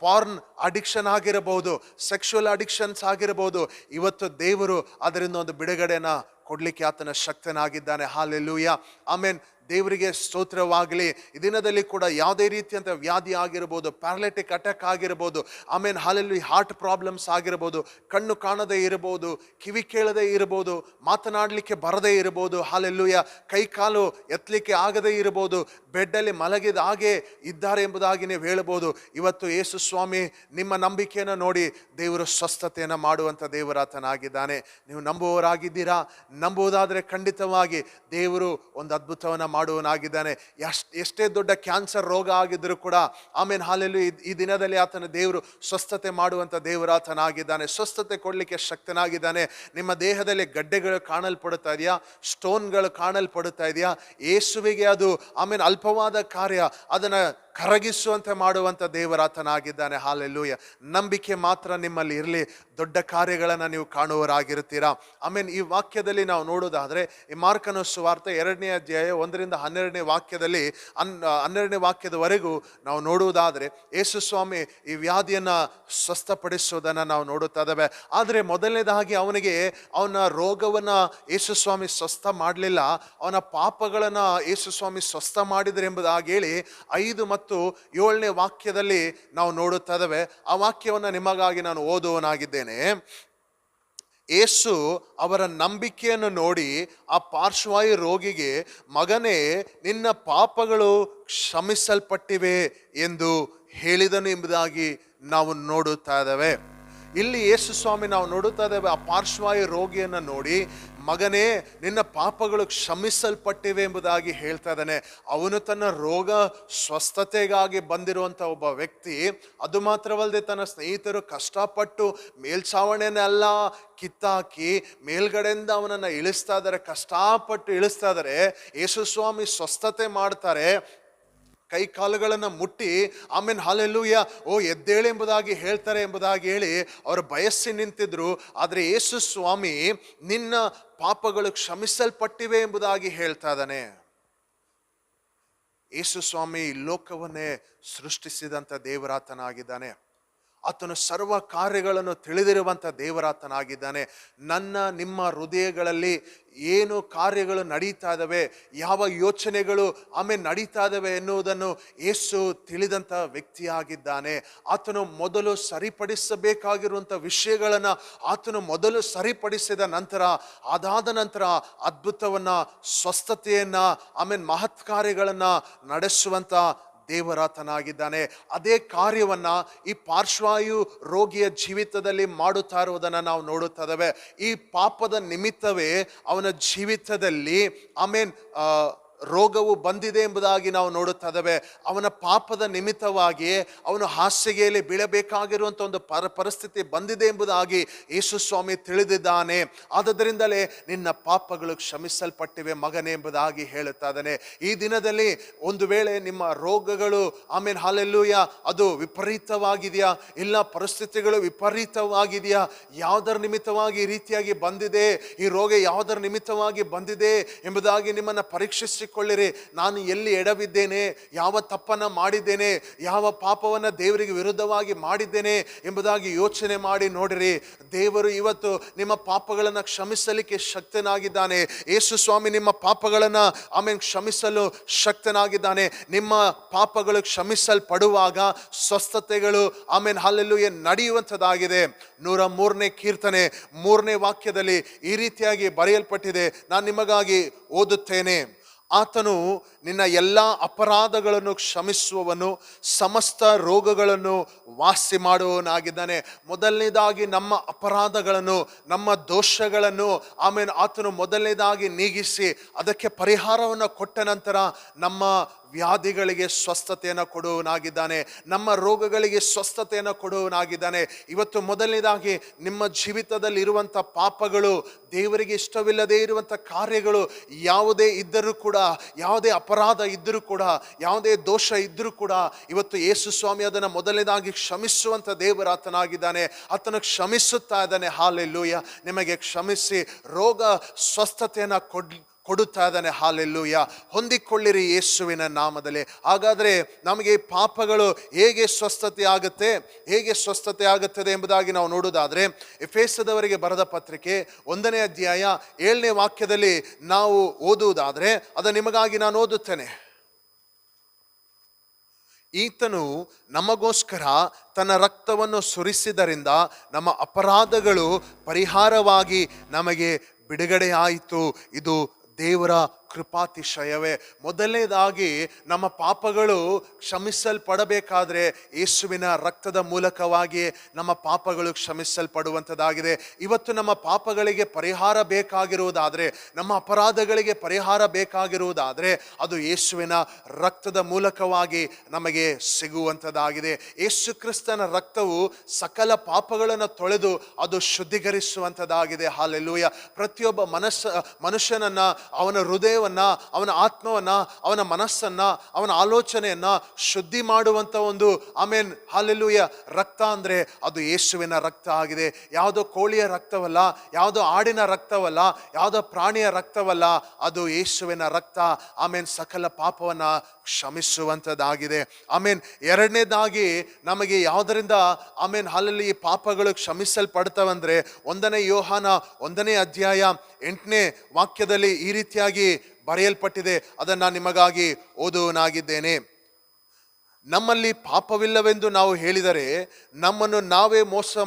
ಪಾರ್ನ್ ಅಡಿಕ್ಷನ್ ಆಗಿರಬಹುದು, ಸೆಕ್ಷುವಲ್ ಅಡಿಕ್ಷನ್ಸ್ ಆಗಿರಬಹುದು. ಇವತ್ತು ದೇವರು ಅದರಿಂದ ಒಂದು ಬಿಡುಗಡೆನ ಕೊಡ್ಲಿಕ್ಕೆ ಆತನ ಶಕ್ತನಾಗಿದ್ದಾನೆ. ಹಾಲೆಲ್ಲೂಯ. ದೇವರಿಗೆ ಸ್ತೋತ್ರವಾಗಲಿ. ಈ ದಿನದಲ್ಲಿ ಕೂಡ ಯಾವುದೇ ರೀತಿಯಂಥ ವ್ಯಾಧಿ ಆಗಿರ್ಬೋದು, ಪ್ಯಾರಲಿಟಿಕ್ ಅಟ್ಯಾಕ್ ಆಗಿರ್ಬೋದು, ಆಮೇಲೆ ಹಾಲಲ್ಲಿ ಹಾರ್ಟ್ ಪ್ರಾಬ್ಲಮ್ಸ್ ಆಗಿರ್ಬೋದು, ಕಣ್ಣು ಕಾಣದೇ ಇರಬಹುದು, ಕಿವಿ ಕೇಳದೇ ಇರಬಹುದು, ಮಾತನಾಡಲಿಕ್ಕೆ ಬರದೇ ಇರಬಹುದು, ಹಾಲೆಲ್ಲೂಯ, ಕೈ ಕಾಲು ಎತ್ತಲಿಕ್ಕೆ ಆಗದೇ ಇರಬಹುದು, ಬೆಡ್ಡಲ್ಲಿ ಮಲಗಿದ ಹಾಗೆ ಇದ್ದಾರೆ ಎಂಬುದಾಗಿ ನೀವು ಹೇಳಬಹುದು. ಇವತ್ತು ಯೇಸು ಸ್ವಾಮಿ ನಿಮ್ಮ ನಂಬಿಕೆಯನ್ನು ನೋಡಿ ದೇವರು ಸ್ವಸ್ಥತೆಯನ್ನು ಮಾಡುವಂಥ ದೇವರಾತನಾಗಿದ್ದಾನೆ. ನೀವು ನಂಬುವವರಾಗಿದ್ದೀರಾ? ನಂಬುವುದಾದರೆ ಖಂಡಿತವಾಗಿ ದೇವರು ಒಂದು ಅದ್ಭುತವನ್ನು ಮಾಡುವನಾಗಿದ್ದಾನೆ. ಎಷ್ಟೇ ದೊಡ್ಡ ಕ್ಯಾನ್ಸರ್ ರೋಗ ಆಗಿದ್ದರೂ ಕೂಡ ಆಮೇಲೆ ಹಾಲೆಲ್ಲೂ ಈ ದಿನದಲ್ಲಿ ಆತನ ದೇವರು ಸ್ವಸ್ಥತೆ ಮಾಡುವಂಥ ದೇವರಾತನಾಗಿದ್ದಾನೆ. ಸ್ವಸ್ಥತೆ ಕೊಡಲಿಕ್ಕೆ ಶಕ್ತನಾಗಿದ್ದಾನೆ. ನಿಮ್ಮ ದೇಹದಲ್ಲಿ ಗಡ್ಡೆಗಳು ಕಾಣಲ್ಪಡುತ್ತಾ ಇದೆಯಾ? ಸ್ಟೋನ್ಗಳು ಕಾಣಲ್ಪಡುತ್ತಾ ಇದೆಯಾ? ಯೇಸುವಿಗೆ ಅದು ಆಮೇಲೆ ಅಲ್ಪವಾದ ಕಾರ್ಯ, ಅದನ್ನು ಕರಗಿಸುವಂತೆ ಮಾಡುವಂಥ ದೇವರಾತನಾಗಿದ್ದಾನೆ. ಹಾಲೆಲ್ಲೂಯ. ನಂಬಿಕೆ ಮಾತ್ರ ನಿಮ್ಮಲ್ಲಿ ಇರಲಿ, ದೊಡ್ಡ ಕಾರ್ಯಗಳನ್ನು ನೀವು ಕಾಣುವರಾಗಿರ್ತೀರಾ. ಆಮೇಲೆ ಈ ವಾಕ್ಯದಲ್ಲಿ ನಾವು ನೋಡೋದಾದರೆ, ಈ ಮಾರ್ಕನ ಸುವಾರ್ತೆ 2ನೇ ಅಧ್ಯಾಯ 1ರಿಂದ 12ನೇ ವಾಕ್ಯದಲ್ಲಿ 12ನೇ ವಾಕ್ಯದವರೆಗೂ ನಾವು ನೋಡುವುದಾದರೆ ಯೇಸು ಸ್ವಾಮಿ ಈ ವ್ಯಾಧಿಯನ್ನು ಸ್ವಸ್ಥಪಡಿಸುವುದನ್ನು ನಾವು ನೋಡುತ್ತಾ ಇದ್ದೇವೆ. ಆದರೆ ಮೊದಲನೇದಾಗಿ ಅವನ ರೋಗವನ್ನು ಯೇಸು ಸ್ವಾಮಿ ಸ್ವಸ್ಥ ಮಾಡಲಿಲ್ಲ, ಅವನ ಪಾಪಗಳನ್ನು ಯೇಸು ಸ್ವಾಮಿ ಸ್ವಸ್ಥ ಮಾಡಿದರೆ ಎಂಬುದಾಗಿ ಹೇಳಿ 5 ಮತ್ತು 7ನೇ ವಾಕ್ಯದಲ್ಲಿ ನಾವು ನೋಡುತ್ತಾ ಇದ್ದೇವೆ. ಆ ವಾಕ್ಯವನ್ನು ನಿಮಗಾಗಿ ನಾನು ಓದುವನಾಗಿದ್ದೇನೆ. ಯೇಸು ಅವರ ನಂಬಿಕೆಯನ್ನು ನೋಡಿ ಆ ಪಾರ್ಶ್ವವಾಯು ರೋಗಿಗೆ, ಮಗನೇ, ನಿನ್ನ ಪಾಪಗಳು ಕ್ಷಮಿಸಲ್ಪಟ್ಟಿವೆ ಎಂದು ಹೇಳಿದನು ಎಂಬುದಾಗಿ ನಾವು ನೋಡುತ್ತಾ ಇದ್ದೇವೆ. ಇಲ್ಲಿ ಯೇಸು ಸ್ವಾಮಿ ನಾವು ನೋಡುತ್ತಾ ಇದ್ದೇವೆ, ಆ ಪಾರ್ಶ್ವವಾಯು ರೋಗಿಯನ್ನು ನೋಡಿ, ಮಗನೇ, ನಿನ್ನ ಪಾಪಗಳು ಕ್ಷಮಿಸಲ್ಪಟ್ಟಿವೆ ಎಂಬುದಾಗಿ ಹೇಳ್ತಾ ಇದ್ದಾನೆ. ಅವನು ತನ್ನ ರೋಗ ಸ್ವಸ್ಥತೆಗಾಗಿ ಬಂದಿರುವಂಥ ಒಬ್ಬ ವ್ಯಕ್ತಿ. ಅದು ಮಾತ್ರವಲ್ಲದೆ ತನ್ನ ಸ್ನೇಹಿತರು ಕಷ್ಟಪಟ್ಟು ಮೇಲ್ಛಾವಣಿಯನ್ನೆಲ್ಲ ಕಿತ್ತಾಕಿ ಮೇಲ್ಗಡೆಯಿಂದ ಅವನನ್ನು ಇಳಿಸ್ತಾ ಇದ್ದಾರೆ, ಕಷ್ಟಪಟ್ಟು ಇಳಿಸ್ತಾ ಇದ್ದಾರೆ. ಯೇಸು ಸ್ವಾಮಿ ಸ್ವಸ್ಥತೆ ಮಾಡ್ತಾರೆ, ಕೈ ಕಾಲುಗಳನ್ನು ಮುಟ್ಟಿ ಆಮೇಲೆ ಹಾಲೆಲ್ಲೂಯ, ಓ ಎದ್ದೇಳು ಎಂಬುದಾಗಿ ಹೇಳ್ತಾರೆ ಎಂಬುದಾಗಿ ಹೇಳಿ ಅವರು ಬಯಸಿ ನಿಂತಿದ್ರು. ಆದರೆ ಯೇಸು ಸ್ವಾಮಿ ನಿನ್ನ ಪಾಪಗಳು ಕ್ಷಮಿಸಲ್ಪಟ್ಟಿವೆ ಎಂಬುದಾಗಿ ಹೇಳ್ತಾ ಇದ್ದಾನೆ. ಯೇಸು ಸ್ವಾಮಿ ಲೋಕವನ್ನೇ ಸೃಷ್ಟಿಸಿದಂಥ ದೇವರಾತನಾಗಿದ್ದಾನೆ. ಆತನು ಸರ್ವ ಕಾರ್ಯಗಳನ್ನು ತಿಳಿದಿರುವಂಥ ದೇವರಾತನಾಗಿದ್ದಾನೆ. ನಿಮ್ಮ ಹೃದಯಗಳಲ್ಲಿ ಏನು ಕಾರ್ಯಗಳು ನಡೀತಾ ಇದ್ದಾವೆ, ಯಾವ ಯೋಚನೆಗಳು ಆಮೇಲೆ ನಡೀತಾ ಇದ್ದಾವೆ ಎನ್ನುವುದನ್ನು ಯೇಸು ತಿಳಿದಂಥ ವ್ಯಕ್ತಿಯಾಗಿದ್ದಾನೆ. ಆತನು ಮೊದಲು ಸರಿಪಡಿಸಬೇಕಾಗಿರುವಂಥ ವಿಷಯಗಳನ್ನು ಆತನು ಮೊದಲು ಸರಿಪಡಿಸಿದ ನಂತರ, ಅದಾದ ನಂತರ ಅದ್ಭುತವನ್ನು, ಸ್ವಸ್ಥತೆಯನ್ನು, ಆಮೇಲೆ ಮಹತ್ ಕಾರ್ಯಗಳನ್ನು ನಡೆಸುವಂಥ ದೇವರಾತನಾಗಿದ್ದಾನೆ. ಅದೇ ಕಾರ್ಯವನ್ನ ಈ ಪಾರ್ಶ್ವವಾಯು ರೋಗಿಯ ಜೀವಿತದಲ್ಲಿ ಮಾಡುತ್ತಾ ಇರುವುದನ್ನು ನಾವು ನೋಡುತ್ತಾ ಇದ್ದೇವೆ. ಈ ಪಾಪದ ನಿಮಿತ್ತವೇ ಅವನ ಜೀವಿತದಲ್ಲಿ ರೋಗವು ಬಂದಿದೆ ಎಂಬುದಾಗಿ ನಾವು ನೋಡುತ್ತಾ ಇದ್ದೇವೆ. ಅವನ ಪಾಪದ ನಿಮಿತ್ತವಾಗಿ ಅವನು ಹಾಸಿಗೆಯಲ್ಲಿ ಬೀಳಬೇಕಾಗಿರುವಂಥ ಒಂದು ಪರಿಸ್ಥಿತಿ ಬಂದಿದೆ ಎಂಬುದಾಗಿ ಯೇಸು ಸ್ವಾಮಿ ತಿಳಿದಿದ್ದಾನೆ. ಆದ್ದರಿಂದಲೇ ನಿನ್ನ ಪಾಪಗಳು ಕ್ಷಮಿಸಲ್ಪಟ್ಟಿವೆ ಮಗನೇ ಎಂಬುದಾಗಿ ಹೇಳುತ್ತಾ ಇದ್ದಾನೆ. ಈ ದಿನದಲ್ಲಿ ಒಂದು ವೇಳೆ ನಿಮ್ಮ ರೋಗಗಳು ಹಾಲೆಲ್ಲೂಯ ಅದು ವಿಪರೀತವಾಗಿದೆಯಾ, ಇಲ್ಲ ಪರಿಸ್ಥಿತಿಗಳು ವಿಪರೀತವಾಗಿದೆಯಾ, ಯಾವುದರ ನಿಮಿತ್ತವಾಗಿ ಈ ರೀತಿಯಾಗಿ ಬಂದಿದೆ, ಈ ರೋಗ ಯಾವುದರ ನಿಮಿತ್ತವಾಗಿ ಬಂದಿದೆ ಎಂಬುದಾಗಿ ನಿಮ್ಮನ್ನು ಪರೀಕ್ಷಿಸಿ ಕೊಳ್ಳಿರಿ. ನಾನು ಎಲ್ಲಿ ಎಡವಿದ್ದೇನೆ, ಯಾವ ತಪ್ಪನ್ನು ಮಾಡಿದ್ದೇನೆ, ಯಾವ ಪಾಪವನ್ನು ದೇವರಿಗೆ ವಿರುದ್ಧವಾಗಿ ಮಾಡಿದ್ದೇನೆ ಎಂಬುದಾಗಿ ಯೋಚನೆ ಮಾಡಿ ನೋಡಿರಿ. ದೇವರು ಇವತ್ತು ನಿಮ್ಮ ಪಾಪಗಳನ್ನು ಕ್ಷಮಿಸಲಿಕ್ಕೆ ಶಕ್ತನಾಗಿದ್ದಾನೆ. ಯೇಸು ಸ್ವಾಮಿ ನಿಮ್ಮ ಪಾಪಗಳನ್ನು ಕ್ಷಮಿಸಲು ಶಕ್ತನಾಗಿದ್ದಾನೆ. ನಿಮ್ಮ ಪಾಪಗಳು ಕ್ಷಮಿಸಲ್ಪಡುವಾಗ ಸ್ವಸ್ಥತೆಗಳು ಹಲ್ಲೆಲೂಯಾ ನಡೆಯುವಂಥದ್ದಾಗಿದೆ. 103ನೇ ಕೀರ್ತನೆ 3ನೇ ವಾಕ್ಯದಲ್ಲಿ ಈ ರೀತಿಯಾಗಿ ಬರೆಯಲ್ಪಟ್ಟಿದೆ. ನಾನು ನಿಮಗಾಗಿ ಓದುತ್ತೇನೆ. ಆತನು ನಿನ್ನ ಎಲ್ಲ ಅಪರಾಧಗಳನ್ನು ಕ್ಷಮಿಸುವವನು, ಸಮಸ್ತ ರೋಗಗಳನ್ನು ವಾಸಿ ಮಾಡುವವನಾಗಿದ್ದಾನೆ. ಮೊದಲನೇದಾಗಿ ನಮ್ಮ ಅಪರಾಧಗಳನ್ನು, ನಮ್ಮ ದೋಷಗಳನ್ನು ಆತನು ಮೊದಲನೇದಾಗಿ ನೀಗಿಸಿ ಅದಕ್ಕೆ ಪರಿಹಾರವನ್ನು ಕೊಟ್ಟ ನಂತರ ನಮ್ಮ ವ್ಯಾಧಿಗಳಿಗೆ ಸ್ವಸ್ಥತೆಯನ್ನು ಕೊಡುವನಾಗಿದ್ದಾನೆ, ನಮ್ಮ ರೋಗಗಳಿಗೆ ಸ್ವಸ್ಥತೆಯನ್ನು ಕೊಡುವನಾಗಿದ್ದಾನೆ. ಇವತ್ತು ಮೊದಲನೇದಾಗಿ ನಿಮ್ಮ ಜೀವಿತದಲ್ಲಿ ಇರುವಂಥ ಪಾಪಗಳು, ದೇವರಿಗೆ ಇಷ್ಟವಿಲ್ಲದೆ ಇರುವಂಥ ಕಾರ್ಯಗಳು ಯಾವುದೇ ಇದ್ದರೂ ಕೂಡ, ಯಾವುದೇ ಅಪರಾಧ ಇದ್ದರೂ ಕೂಡ, ಯಾವುದೇ ದೋಷ ಇದ್ದರೂ ಕೂಡ ಇವತ್ತು ಯೇಸು ಸ್ವಾಮಿ ಅದನ್ನು ಮೊದಲನೇದಾಗಿ ಕ್ಷಮಿಸುವಂಥ ದೇವರಾತನಾಗಿದ್ದಾನೆ. ಆತನು ಕ್ಷಮಿಸುತ್ತಾ ಇದ್ದಾನೆ. ಹಾಲೆಲ್ಲೂಯ. ನಿಮಗೆ ಕ್ಷಮಿಸಿ ರೋಗ ಸ್ವಸ್ಥತೆಯನ್ನು ಕೊಡುತ್ತಾ ಇದ್ದಾನೆ. ಹಾಲೆಲ್ಲೂಯ. ಹೊಂದಿಕೊಳ್ಳಿರಿ ಯೇಸುವಿನ ನಾಮದಲ್ಲಿ. ಹಾಗಾದರೆ ನಮಗೆ ಪಾಪಗಳು ಹೇಗೆ ಸ್ವಸ್ಥತೆ ಆಗುತ್ತದೆ ಎಂಬುದಾಗಿ ನಾವು ನೋಡುವುದಾದರೆ, ಎಫೆಸದವರಿಗೆ ಬರೆದ ಪತ್ರಿಕೆ 1ನೇ ಅಧ್ಯಾಯ 7ನೇ ವಾಕ್ಯದಲ್ಲಿ ನಾವು ಓದುವುದಾದರೆ, ಅದು ನಿಮಗಾಗಿ ನಾನು ಓದುತ್ತೇನೆ. ಈತನು ನಮಗೋಸ್ಕರ ತನ್ನ ರಕ್ತವನ್ನು ಸುರಿಸಿದ್ದರಿಂದ ನಮ್ಮ ಅಪರಾಧಗಳು ಪರಿಹಾರವಾಗಿ ನಮಗೆ ಬಿಡುಗಡೆಯಾಯಿತು. ಇದು ದೇವರ ಕೃಪಾತಿಶಯವೇ. ಮೊದಲನೇದಾಗಿ ನಮ್ಮ ಪಾಪಗಳು ಕ್ಷಮಿಸಲ್ಪಡಬೇಕಾದ್ರೆ ಯೇಸುವಿನ ರಕ್ತದ ಮೂಲಕವಾಗಿ ನಮ್ಮ ಪಾಪಗಳು ಕ್ಷಮಿಸಲ್ಪಡುವಂಥದ್ದಾಗಿದೆ. ಇವತ್ತು ನಮ್ಮ ಪಾಪಗಳಿಗೆ ಪರಿಹಾರ ಬೇಕಾಗಿರುವುದಾದರೆ, ನಮ್ಮ ಅಪರಾಧಗಳಿಗೆ ಪರಿಹಾರ ಬೇಕಾಗಿರುವುದಾದರೆ, ಅದು ಯೇಸುವಿನ ರಕ್ತದ ಮೂಲಕವಾಗಿ ನಮಗೆ ಸಿಗುವಂಥದ್ದಾಗಿದೆ. ಯೇಸು ಕ್ರಿಸ್ತನ ರಕ್ತವು ಸಕಲ ಪಾಪಗಳನ್ನು ತೊಳೆದು ಅದು ಶುದ್ಧೀಕರಿಸುವಂಥದ್ದಾಗಿದೆ. ಹಾಲೆಲೂಯ. ಪ್ರತಿಯೊಬ್ಬ ಮನುಷ್ಯನನ್ನ, ಅವನ ಹೃದಯ, ಅವನ ಆತ್ಮವನ್ನ, ಅವನ ಮನಸ್ಸನ್ನ, ಅವನ ಆಲೋಚನೆಯನ್ನ ಶುದ್ಧಿ ಮಾಡುವಂತ ಒಂದು ಆಮೇನ್ ಹಾಲೆಲೂಯ ರಕ್ತ ಅಂದ್ರೆ ಅದು ಯೇಸುವಿನ ರಕ್ತ ಆಗಿದೆ. ಯಾವುದೋ ಕೋಳಿಯ ರಕ್ತವಲ್ಲ, ಯಾವುದೋ ಆಡಿನ ರಕ್ತವಲ್ಲ, ಯಾವುದೋ ಪ್ರಾಣಿಯ ರಕ್ತವಲ್ಲ, ಅದು ಯೇಸುವಿನ ರಕ್ತ. ಆಮೇನ್ ಸಕಲ ಪಾಪವನ್ನ ಕ್ಷಮಿಸುವಂಥದ್ದಾಗಿದೆ. ಆಮೇನ್ ಎರಡನೇದಾಗಿ ನಮಗೆ ಯಾವುದರಿಂದ ಆಮೇನ್ ಹಾಲಲ್ಲಿ ಈ ಪಾಪಗಳು ಕ್ಷಮಿಸಲ್ಪಡ್ತವಂದ್ರೆ, 1ನೇ ಯೋಹಾನ 1ನೇ ಅಧ್ಯಾಯ 8ನೇ ವಾಕ್ಯದಲ್ಲಿ ಈ ರೀತಿಯಾಗಿ ಬರೆಯಲ್ಪಟ್ಟಿದೆ. ಅದನ್ನು ನಿಮಗಾಗಿ ಓದುವನಾಗಿದ್ದೇನೆ. ನಮ್ಮಲ್ಲಿ ಪಾಪವಿಲ್ಲವೆಂದು ನಾವು ಹೇಳಿದರೆ ನಮ್ಮನ್ನು ನಾವೇ ಮೋಸ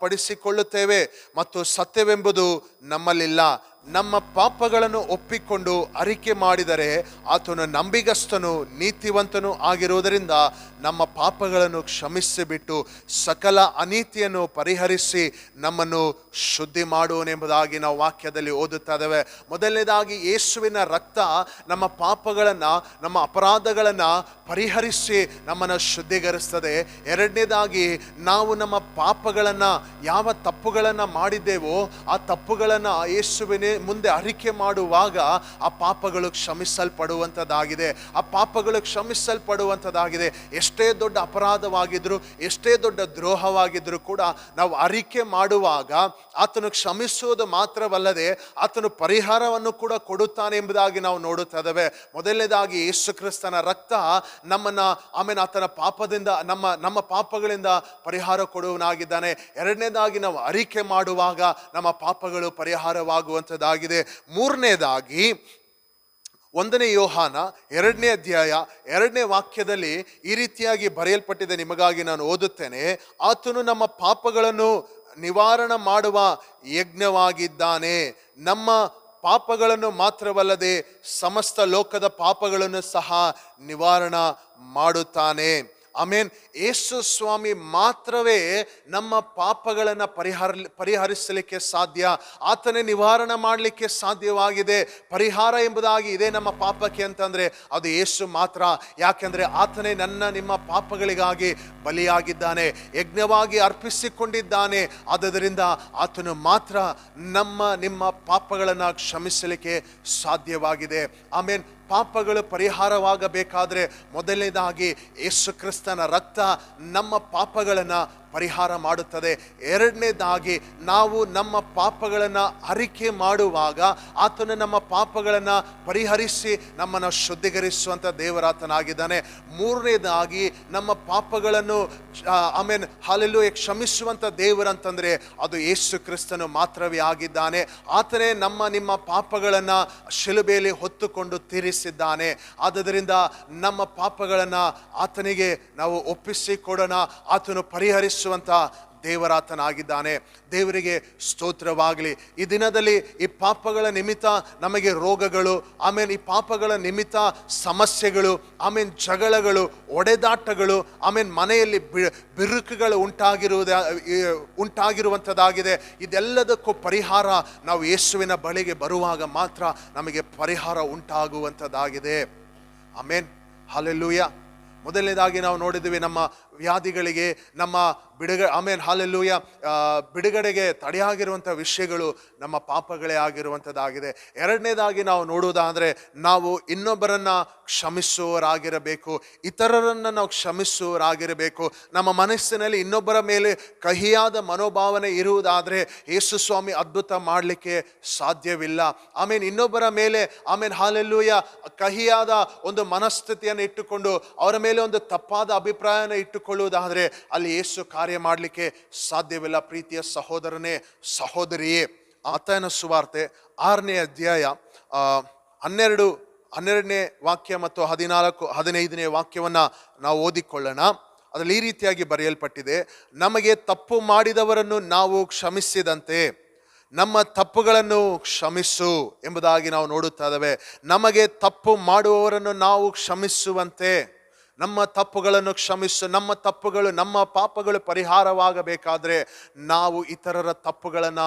ಪಡಿಸಿಕೊಳ್ಳುತ್ತೇವೆ ಮತ್ತು ಸತ್ಯವೆಂಬುದು ನಮ್ಮಲ್ಲಿಲ್ಲ. ನಮ್ಮ ಪಾಪಗಳನ್ನು ಒಪ್ಪಿಕೊಂಡು ಅರಿಕೆ ಮಾಡಿದರೆ ಆತನು ನಂಬಿಗಸ್ತನು ನೀತಿವಂತನು ಆಗಿರುವುದರಿಂದ ನಮ್ಮ ಪಾಪಗಳನ್ನು ಕ್ಷಮಿಸಿಬಿಟ್ಟು ಸಕಲ ಅನೀತಿಯನ್ನು ಪರಿಹರಿಸಿ ನಮ್ಮನ್ನು ಶುದ್ಧಿ ಮಾಡುವನೆಂಬುದಾಗಿ ನಾವು ವಾಕ್ಯದಲ್ಲಿ ಓದುತ್ತಾ ಇದ್ದೇವೆ. ಮೊದಲನೇದಾಗಿ ಯೇಸುವಿನ ರಕ್ತ ನಮ್ಮ ಪಾಪಗಳನ್ನು, ನಮ್ಮ ಅಪರಾಧಗಳನ್ನು ಪರಿಹರಿಸಿ ನಮ್ಮನ್ನು ಶುದ್ಧೀಕರಿಸ್ತದೆ. ಎರಡನೇದಾಗಿ ನಾವು ನಮ್ಮ ಪಾಪಗಳನ್ನು, ಯಾವ ತಪ್ಪುಗಳನ್ನು ಮಾಡಿದ್ದೇವೋ ಆ ತಪ್ಪುಗಳನ್ನು ಯೇಸುವಿನ ಮುಂದೆ ಅರಿಕೆ ಮಾಡುವಾಗ ಆ ಪಾಪಗಳು ಕ್ಷಮಿಸಲ್ಪಡುವಂಥದ್ದಾಗಿದೆ. ಆ ಪಾಪಗಳು ಕ್ಷಮಿಸಲ್ಪಡುವಂಥದ್ದಾಗಿದೆ. ಎಷ್ಟೇ ದೊಡ್ಡ ಅಪರಾಧವಾಗಿದ್ರು, ಎಷ್ಟೇ ದೊಡ್ಡ ದ್ರೋಹವಾಗಿದ್ರು ಕೂಡ ನಾವು ಅರಿಕೆ ಮಾಡುವಾಗ ಆತನು ಕ್ಷಮಿಸುವುದು ಮಾತ್ರವಲ್ಲದೆ ಆತನು ಪರಿಹಾರವನ್ನು ಕೂಡ ಕೊಡುತ್ತಾನೆ ಎಂಬುದಾಗಿ ನಾವು ನೋಡುತ್ತಾ ಇದ್ದೇವೆ. ಮೊದಲನೇದಾಗಿ ಯೇಸು ಕ್ರಿಸ್ತನ ರಕ್ತ ನಮ್ಮನ್ನ ಆಮೇಲೆ ಆತನ ಪಾಪದಿಂದ, ನಮ್ಮ ಪಾಪಗಳಿಂದ ಪರಿಹಾರ ಕೊಡುವನಾಗಿದ್ದಾನೆ. ಎರಡನೇದಾಗಿ ನಾವು ಅರಿಕೆ ಮಾಡುವಾಗ ನಮ್ಮ ಪಾಪಗಳು ಪರಿಹಾರವಾಗುವಂಥದ್ದಾಗಿದೆ. ಮೂರನೇದಾಗಿ 1ನೇ ಯೋಹಾನ 2ನೇ ಅಧ್ಯಾಯ 2ನೇ ವಾಕ್ಯದಲ್ಲಿ ಈ ರೀತಿಯಾಗಿ ಬರೆಯಲ್ಪಟ್ಟಿದೆ. ನಿಮಗಾಗಿ ನಾನು ಓದುತ್ತೇನೆ. ಆತನು ನಮ್ಮ ಪಾಪಗಳನ್ನು ನಿವಾರಣೆ ಮಾಡುವ ಯಜ್ಞವಾಗಿದ್ದಾನೆ. ನಮ್ಮ ಪಾಪಗಳನ್ನು ಮಾತ್ರವಲ್ಲದೆ ಸಮಸ್ತ ಲೋಕದ ಪಾಪಗಳನ್ನು ಸಹ ನಿವಾರಣೆ ಮಾಡುತ್ತಾನೆ. ಆಮೇನ್. ಯೇಸು ಸ್ವಾಮಿ ಮಾತ್ರವೇ ನಮ್ಮ ಪಾಪಗಳನ್ನು ಪರಿಹರಿಸಲಿಕ್ಕೆ ಸಾಧ್ಯ. ಆತನೇ ನಿವಾರಣೆ ಮಾಡಲಿಕ್ಕೆ ಸಾಧ್ಯವಾಗಿದೆ. ಪರಿಹಾರ ಎಂಬುದಾಗಿ ಇದೆ ನಮ್ಮ ಪಾಪಕ್ಕೆ ಅಂತಂದ್ರೆ ಅದು ಯೇಸು ಮಾತ್ರ. ಯಾಕೆಂದ್ರೆ ಆತನೇ ನಿಮ್ಮ ಪಾಪಗಳಿಗಾಗಿ ಬಲಿಯಾಗಿದ್ದಾನೆ, ಯಜ್ಞವಾಗಿ ಅರ್ಪಿಸಿಕೊಂಡಿದ್ದಾನೆ. ಆದ್ದರಿಂದ ಆತನು ಮಾತ್ರ ನಿಮ್ಮ ಪಾಪಗಳನ್ನು ಕ್ಷಮಿಸಲಿಕ್ಕೆ ಸಾಧ್ಯವಾಗಿದೆ. ಆಮೇನ್. ಪಾಪಗಳು ಪರಿಹಾರವಾಗಬೇಕಾದ್ರೆ ಮೊದಲನೇದಾಗಿ ಯೇಸು ಕ್ರಿಸ್ತನ ರಕ್ತ ನಮ್ಮ ಪಾಪಗಳನ್ನು ಪರಿಹಾರ ಮಾಡುತ್ತದೆ. ಎರಡನೇದಾಗಿ ನಾವು ನಮ್ಮ ಪಾಪಗಳನ್ನು ಅರಿಕೆ ಮಾಡುವಾಗ ಆತನು ನಮ್ಮ ಪಾಪಗಳನ್ನು ಪರಿಹರಿಸಿ ನಮ್ಮನ್ನು ಶುದ್ಧೀಕರಿಸುವಂಥ ದೇವರಾತನಾಗಿದ್ದಾನೆ. ಮೂರನೇದಾಗಿ ನಮ್ಮ ಪಾಪಗಳನ್ನು ಆಮೇನ್ ಹಾಲೆಲೂಯ ಕ್ಷಮಿಸುವಂಥ ದೇವರಂತಂದರೆ ಅದು ಯೇಸು ಕ್ರಿಸ್ತನು ಮಾತ್ರವೇ ಆಗಿದ್ದಾನೆ. ಆತನೇ ನಿಮ್ಮ ಪಾಪಗಳನ್ನು ಶಿಲುಬೆಯಲ್ಲಿ ಹೊತ್ತುಕೊಂಡು ತೀರಿಸಿದ್ದಾನೆ. ಆದ್ದರಿಂದ ನಮ್ಮ ಪಾಪಗಳನ್ನು ಆತನಿಗೆ ನಾವು ಒಪ್ಪಿಸಿಕೊಡೋಣ. ಆತನು ಪರಿಹರಿಸುವಂಥ ದೇವರಾತನಾಗಿದ್ದಾನೆ. ದೇವರಿಗೆ ಸ್ತೋತ್ರವಾಗಲಿ. ಈ ದಿನದಲ್ಲಿ ಈ ಪಾಪಗಳ ನಿಮಿತ್ತ ನಮಗೆ ರೋಗಗಳು, ಆಮೇಲೆ ಈ ಪಾಪಗಳ ನಿಮಿತ್ತ ಸಮಸ್ಯೆಗಳು, ಆಮೇಲೆ ಜಗಳಗಳು, ಒಡೆದಾಟಗಳು, ಆಮೇಲೆ ಮನೆಯಲ್ಲಿ ಬಿರುಕುಗಳು ಉಂಟಾಗಿರುವಂಥದ್ದಾಗಿದೆ. ಇದೆಲ್ಲದಕ್ಕೂ ಪರಿಹಾರ ನಾವು ಯೇಸುವಿನ ಬಳಿಗೆ ಬರುವಾಗ ಮಾತ್ರ ನಮಗೆ ಪರಿಹಾರ ಉಂಟಾಗುವಂಥದ್ದಾಗಿದೆ. ಆಮೇನ್. ಹಲ್ಲೆಲೂಯಾ. ಮೊದಲನೇದಾಗಿ ನಾವು ನೋಡಿದ್ವಿ, ನಮ್ಮ ವ್ಯಾಧಿಗಳಿಗೆ, ನಮ್ಮ ಆಮೇನ್ ಹಾಲೆಲೂಯ ಬಿಡುಗಡೆಗೆ ತಡೆಯಾಗಿರುವಂಥ ವಿಷಯಗಳು ನಮ್ಮ ಪಾಪಗಳೇ ಆಗಿರುವಂಥದ್ದಾಗಿದೆ. ಎರಡನೇದಾಗಿ ನಾವು ನೋಡುವುದಾದರೆ, ನಾವು ಇನ್ನೊಬ್ಬರನ್ನ ಕ್ಷಮಿಸುವವರಾಗಿರಬೇಕು, ಇತರರನ್ನು ನಾವು ಕ್ಷಮಿಸುವವರಾಗಿರಬೇಕು. ನಮ್ಮ ಮನಸ್ಸಿನಲ್ಲಿ ಇನ್ನೊಬ್ಬರ ಮೇಲೆ ಕಹಿಯಾದ ಮನೋಭಾವನೆ ಇರುವುದಾದರೆ ಯೇಸು ಸ್ವಾಮಿ ಅದ್ಭುತ ಮಾಡಲಿಕ್ಕೆ ಸಾಧ್ಯವಿಲ್ಲ. ಆಮೇಲೆ ಇನ್ನೊಬ್ಬರ ಮೇಲೆ ಹಾಲೆಲೂಯ ಕಹಿಯಾದ ಒಂದು ಮನಸ್ಥಿತಿಯನ್ನು ಇಟ್ಟುಕೊಂಡು ಅವರ ಮೇಲೆ ಒಂದು ತಪ್ಪಾದ ಅಭಿಪ್ರಾಯನ ಇಟ್ಟುಕೊಳ್ಳುವುದಾದರೆ ಅಲ್ಲಿ ಯೇಸು ಕಾರ್ಯ ಮಾಡಲಿಕ್ಕೆ ಸಾಧ್ಯವಿಲ್ಲ. ಪ್ರೀತಿಯ ಸಹೋದರನೇ, ಸಹೋದರಿಯೇ, ಮತ್ತಾಯನ ಸುವಾರ್ತೆ 6ನೇ ಅಧ್ಯಾಯ 12ನೇ ವಾಕ್ಯ ಮತ್ತು 15ನೇ ವಾಕ್ಯವನ್ನ ನಾವು ಓದಿಕೊಳ್ಳೋಣ. ಅದರಲ್ಲಿ ಈ ರೀತಿಯಾಗಿ ಬರೆಯಲ್ಪಟ್ಟಿದೆ, ನಮಗೆ ತಪ್ಪು ಮಾಡಿದವರನ್ನು ನಾವು ಕ್ಷಮಿಸಿದಂತೆ ನಮ್ಮ ತಪ್ಪುಗಳನ್ನು ಕ್ಷಮಿಸು ಎಂಬುದಾಗಿ ನಾವು ನೋಡುತ್ತಾ ಇದ್ದೇವೆ. ನಮಗೆ ತಪ್ಪು ಮಾಡುವವರನ್ನು ನಾವು ಕ್ಷಮಿಸುವಂತೆ, ನಮ್ಮ ತಪ್ಪುಗಳನ್ನು ಕ್ಷಮಿಸು. ನಮ್ಮ ತಪ್ಪುಗಳು, ನಮ್ಮ ಪಾಪಗಳು ಪರಿಹಾರವಾಗಬೇಕಾದ್ರೆ ನಾವು ಇತರರ ತಪ್ಪುಗಳನ್ನು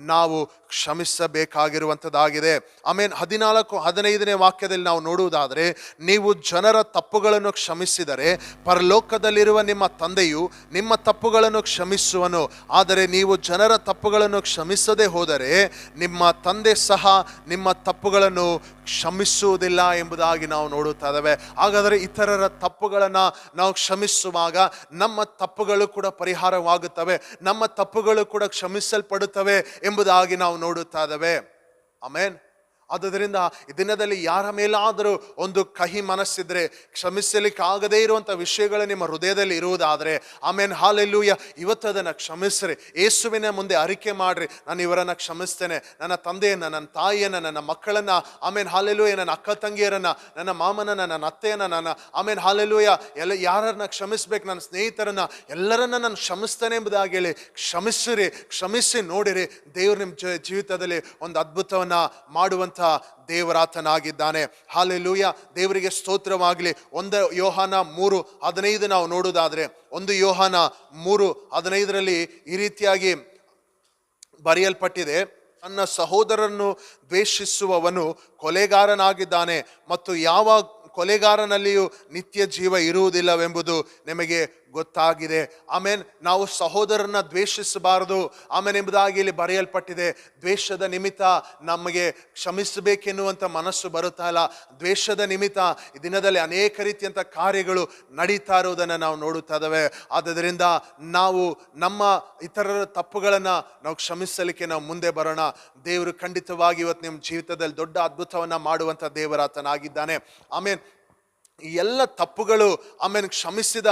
ನಾವು ಕ್ಷಮಿಸಬೇಕಾಗಿರುವಂಥದ್ದಾಗಿದೆ. ಆಮೇಲೆ 14-15ನೇ ವಾಕ್ಯದಲ್ಲಿ ನಾವು ನೋಡುವುದಾದರೆ, ನೀವು ಜನರ ತಪ್ಪುಗಳನ್ನು ಕ್ಷಮಿಸಿದರೆ ಪರಲೋಕದಲ್ಲಿರುವ ನಿಮ್ಮ ತಂದೆಯು ನಿಮ್ಮ ತಪ್ಪುಗಳನ್ನು ಕ್ಷಮಿಸುವನು. ಆದರೆ ನೀವು ಜನರ ತಪ್ಪುಗಳನ್ನು ಕ್ಷಮಿಸದೆ ಹೋದರೆ ನಿಮ್ಮ ತಂದೆ ಸಹ ನಿಮ್ಮ ತಪ್ಪುಗಳನ್ನು ಕ್ಷಮಿಸುವುದಿಲ್ಲ ಎಂಬುದಾಗಿ ನಾವು ನೋಡುತ್ತಾ ಇದ್ದೇವೆ. ಹಾಗಾದರೆ ಇತರರ ತಪ್ಪುಗಳನ್ನು ನಾವು ಕ್ಷಮಿಸುವಾಗ ನಮ್ಮ ತಪ್ಪುಗಳು ಕೂಡ ಪರಿಹಾರವಾಗುತ್ತವೆ, ನಮ್ಮ ತಪ್ಪುಗಳು ಕೂಡ ಕ್ಷಮಿಸಲ್ಪಡುತ್ತವೆ ಎಂಬುದಾಗಿ ನಾವು ನೋಡುತ್ತಾ ಇದ್ದೇವೆ. ಆಮೇನ್. ಆದುದರಿಂದ ಈ ದಿನದಲ್ಲಿ ಯಾರ ಮೇಲಾದರೂ ಒಂದು ಕಹಿ ಮನಸ್ಸಿದ್ರೆ, ಕ್ಷಮಿಸಲಿಕ್ಕೆ ಆಗದೇ ಇರುವಂಥ ವಿಷಯಗಳು ನಿಮ್ಮ ಹೃದಯದಲ್ಲಿ ಇರುವುದಾದರೆ, ಆಮೇನ್ ಹಾಲೆಲೂಯ, ಇವತ್ತು ಅದನ್ನು ಕ್ಷಮಿಸ್ರಿ. ಯೇಸುವಿನ ಮುಂದೆ ಅರಿಕೆ ಮಾಡ್ರಿ, ನಾನು ಇವರನ್ನು ಕ್ಷಮಿಸ್ತೇನೆ, ನನ್ನ ತಂದೆಯನ್ನು, ನನ್ನ ತಾಯಿಯನ್ನು, ನನ್ನ ಮಕ್ಕಳನ್ನು, ಆಮೇನ್ ಹಾಲೆಲೂಯ, ನನ್ನ ಅಕ್ಕ ತಂಗಿಯರನ್ನು, ನನ್ನ ಮಾಮನನ್ನು, ನನ್ನ ಅತ್ತೆಯನ್ನು, ಆಮೇನ್ ಹಾಲೆಲೂಯ, ಯಾರನ್ನ ಕ್ಷಮಿಸ್ಬೇಕು, ನನ್ನ ಸ್ನೇಹಿತರನ್ನು ಎಲ್ಲರನ್ನ ನಾನು ಕ್ಷಮಿಸ್ತೇನೆ ಎಂಬುದಾಗಿ ಹೇಳಿ ಕ್ಷಮಿಸಿರಿ. ಕ್ಷಮಿಸಿ ನೋಡಿರಿ, ದೇವರು ನಿಮ್ಮ ಜೀವಿತದಲ್ಲಿ ಒಂದು ಅದ್ಭುತವನ್ನ ಮಾಡುವಂಥ ದೇವರಾತನಾಗಿದ್ದಾನೆ. ಹಾಲೆಲೂಯ, ದೇವರಿಗೆ ಸ್ತೋತ್ರವಾಗಲಿ. 1 ಯೋಹಾನ 3:15 ನಾವು ನೋಡುವುದಾದ್ರೆ, 1 ಯೋಹಾನ 3:15ರಲ್ಲಿ ಈ ರೀತಿಯಾಗಿ ಬರೆಯಲ್ಪಟ್ಟಿದೆ, ತನ್ನ ಸಹೋದರನ್ನು ದ್ವೇಷಿಸುವವನು ಕೊಲೆಗಾರನಾಗಿದ್ದಾನೆ ಮತ್ತು ಯಾವ ಕೊಲೆಗಾರನಲ್ಲಿಯೂ ನಿತ್ಯ ಜೀವ ಇರುವುದಿಲ್ಲವೆಂಬುದು ನಿಮಗೆ ಗೊತ್ತಾಗಿದೆ. ಆಮೇನ್. ನಾವು ಸಹೋದರನ್ನ ದ್ವೇಷಿಸಬಾರದು ಆಮೇನ್ ಎಂಬುದಾಗಿ ಇಲ್ಲಿ ಬರೆಯಲ್ಪಟ್ಟಿದೆ. ದ್ವೇಷದ ನಿಮಿತ್ತ ನಮಗೆ ಕ್ಷಮಿಸಬೇಕೆನ್ನುವಂಥ ಮನಸ್ಸು ಬರುತ್ತಾ ಇಲ್ಲ. ದ್ವೇಷದ ನಿಮಿತ್ತ ಈ ದಿನದಲ್ಲಿ ಅನೇಕ ರೀತಿಯಂಥ ಕಾರ್ಯಗಳು ನಡೀತಾ ಇರುವುದನ್ನು ನಾವು ನೋಡುತ್ತಾ ಇದ್ದೇವೆ. ಆದ್ದರಿಂದ ನಾವು ನಮ್ಮ ಇತರರ ತಪ್ಪುಗಳನ್ನು ನಾವು ಕ್ಷಮಿಸಲಿಕ್ಕೆ ನಾವು ಮುಂದೆ ಬರೋಣ. ದೇವರು ಖಂಡಿತವಾಗಿ ಇವತ್ತು ನಿಮ್ಮ ಜೀವಿತದಲ್ಲಿ ದೊಡ್ಡ ಅದ್ಭುತವನ್ನ ಮಾಡುವಂಥ ದೇವರಾತನಾಗಿದ್ದಾನೆ. ಆಮೇನ್. ಈ ಎಲ್ಲ ತಪ್ಪುಗಳು ಆಮೇಲೆ ಕ್ಷಮಿಸಿದ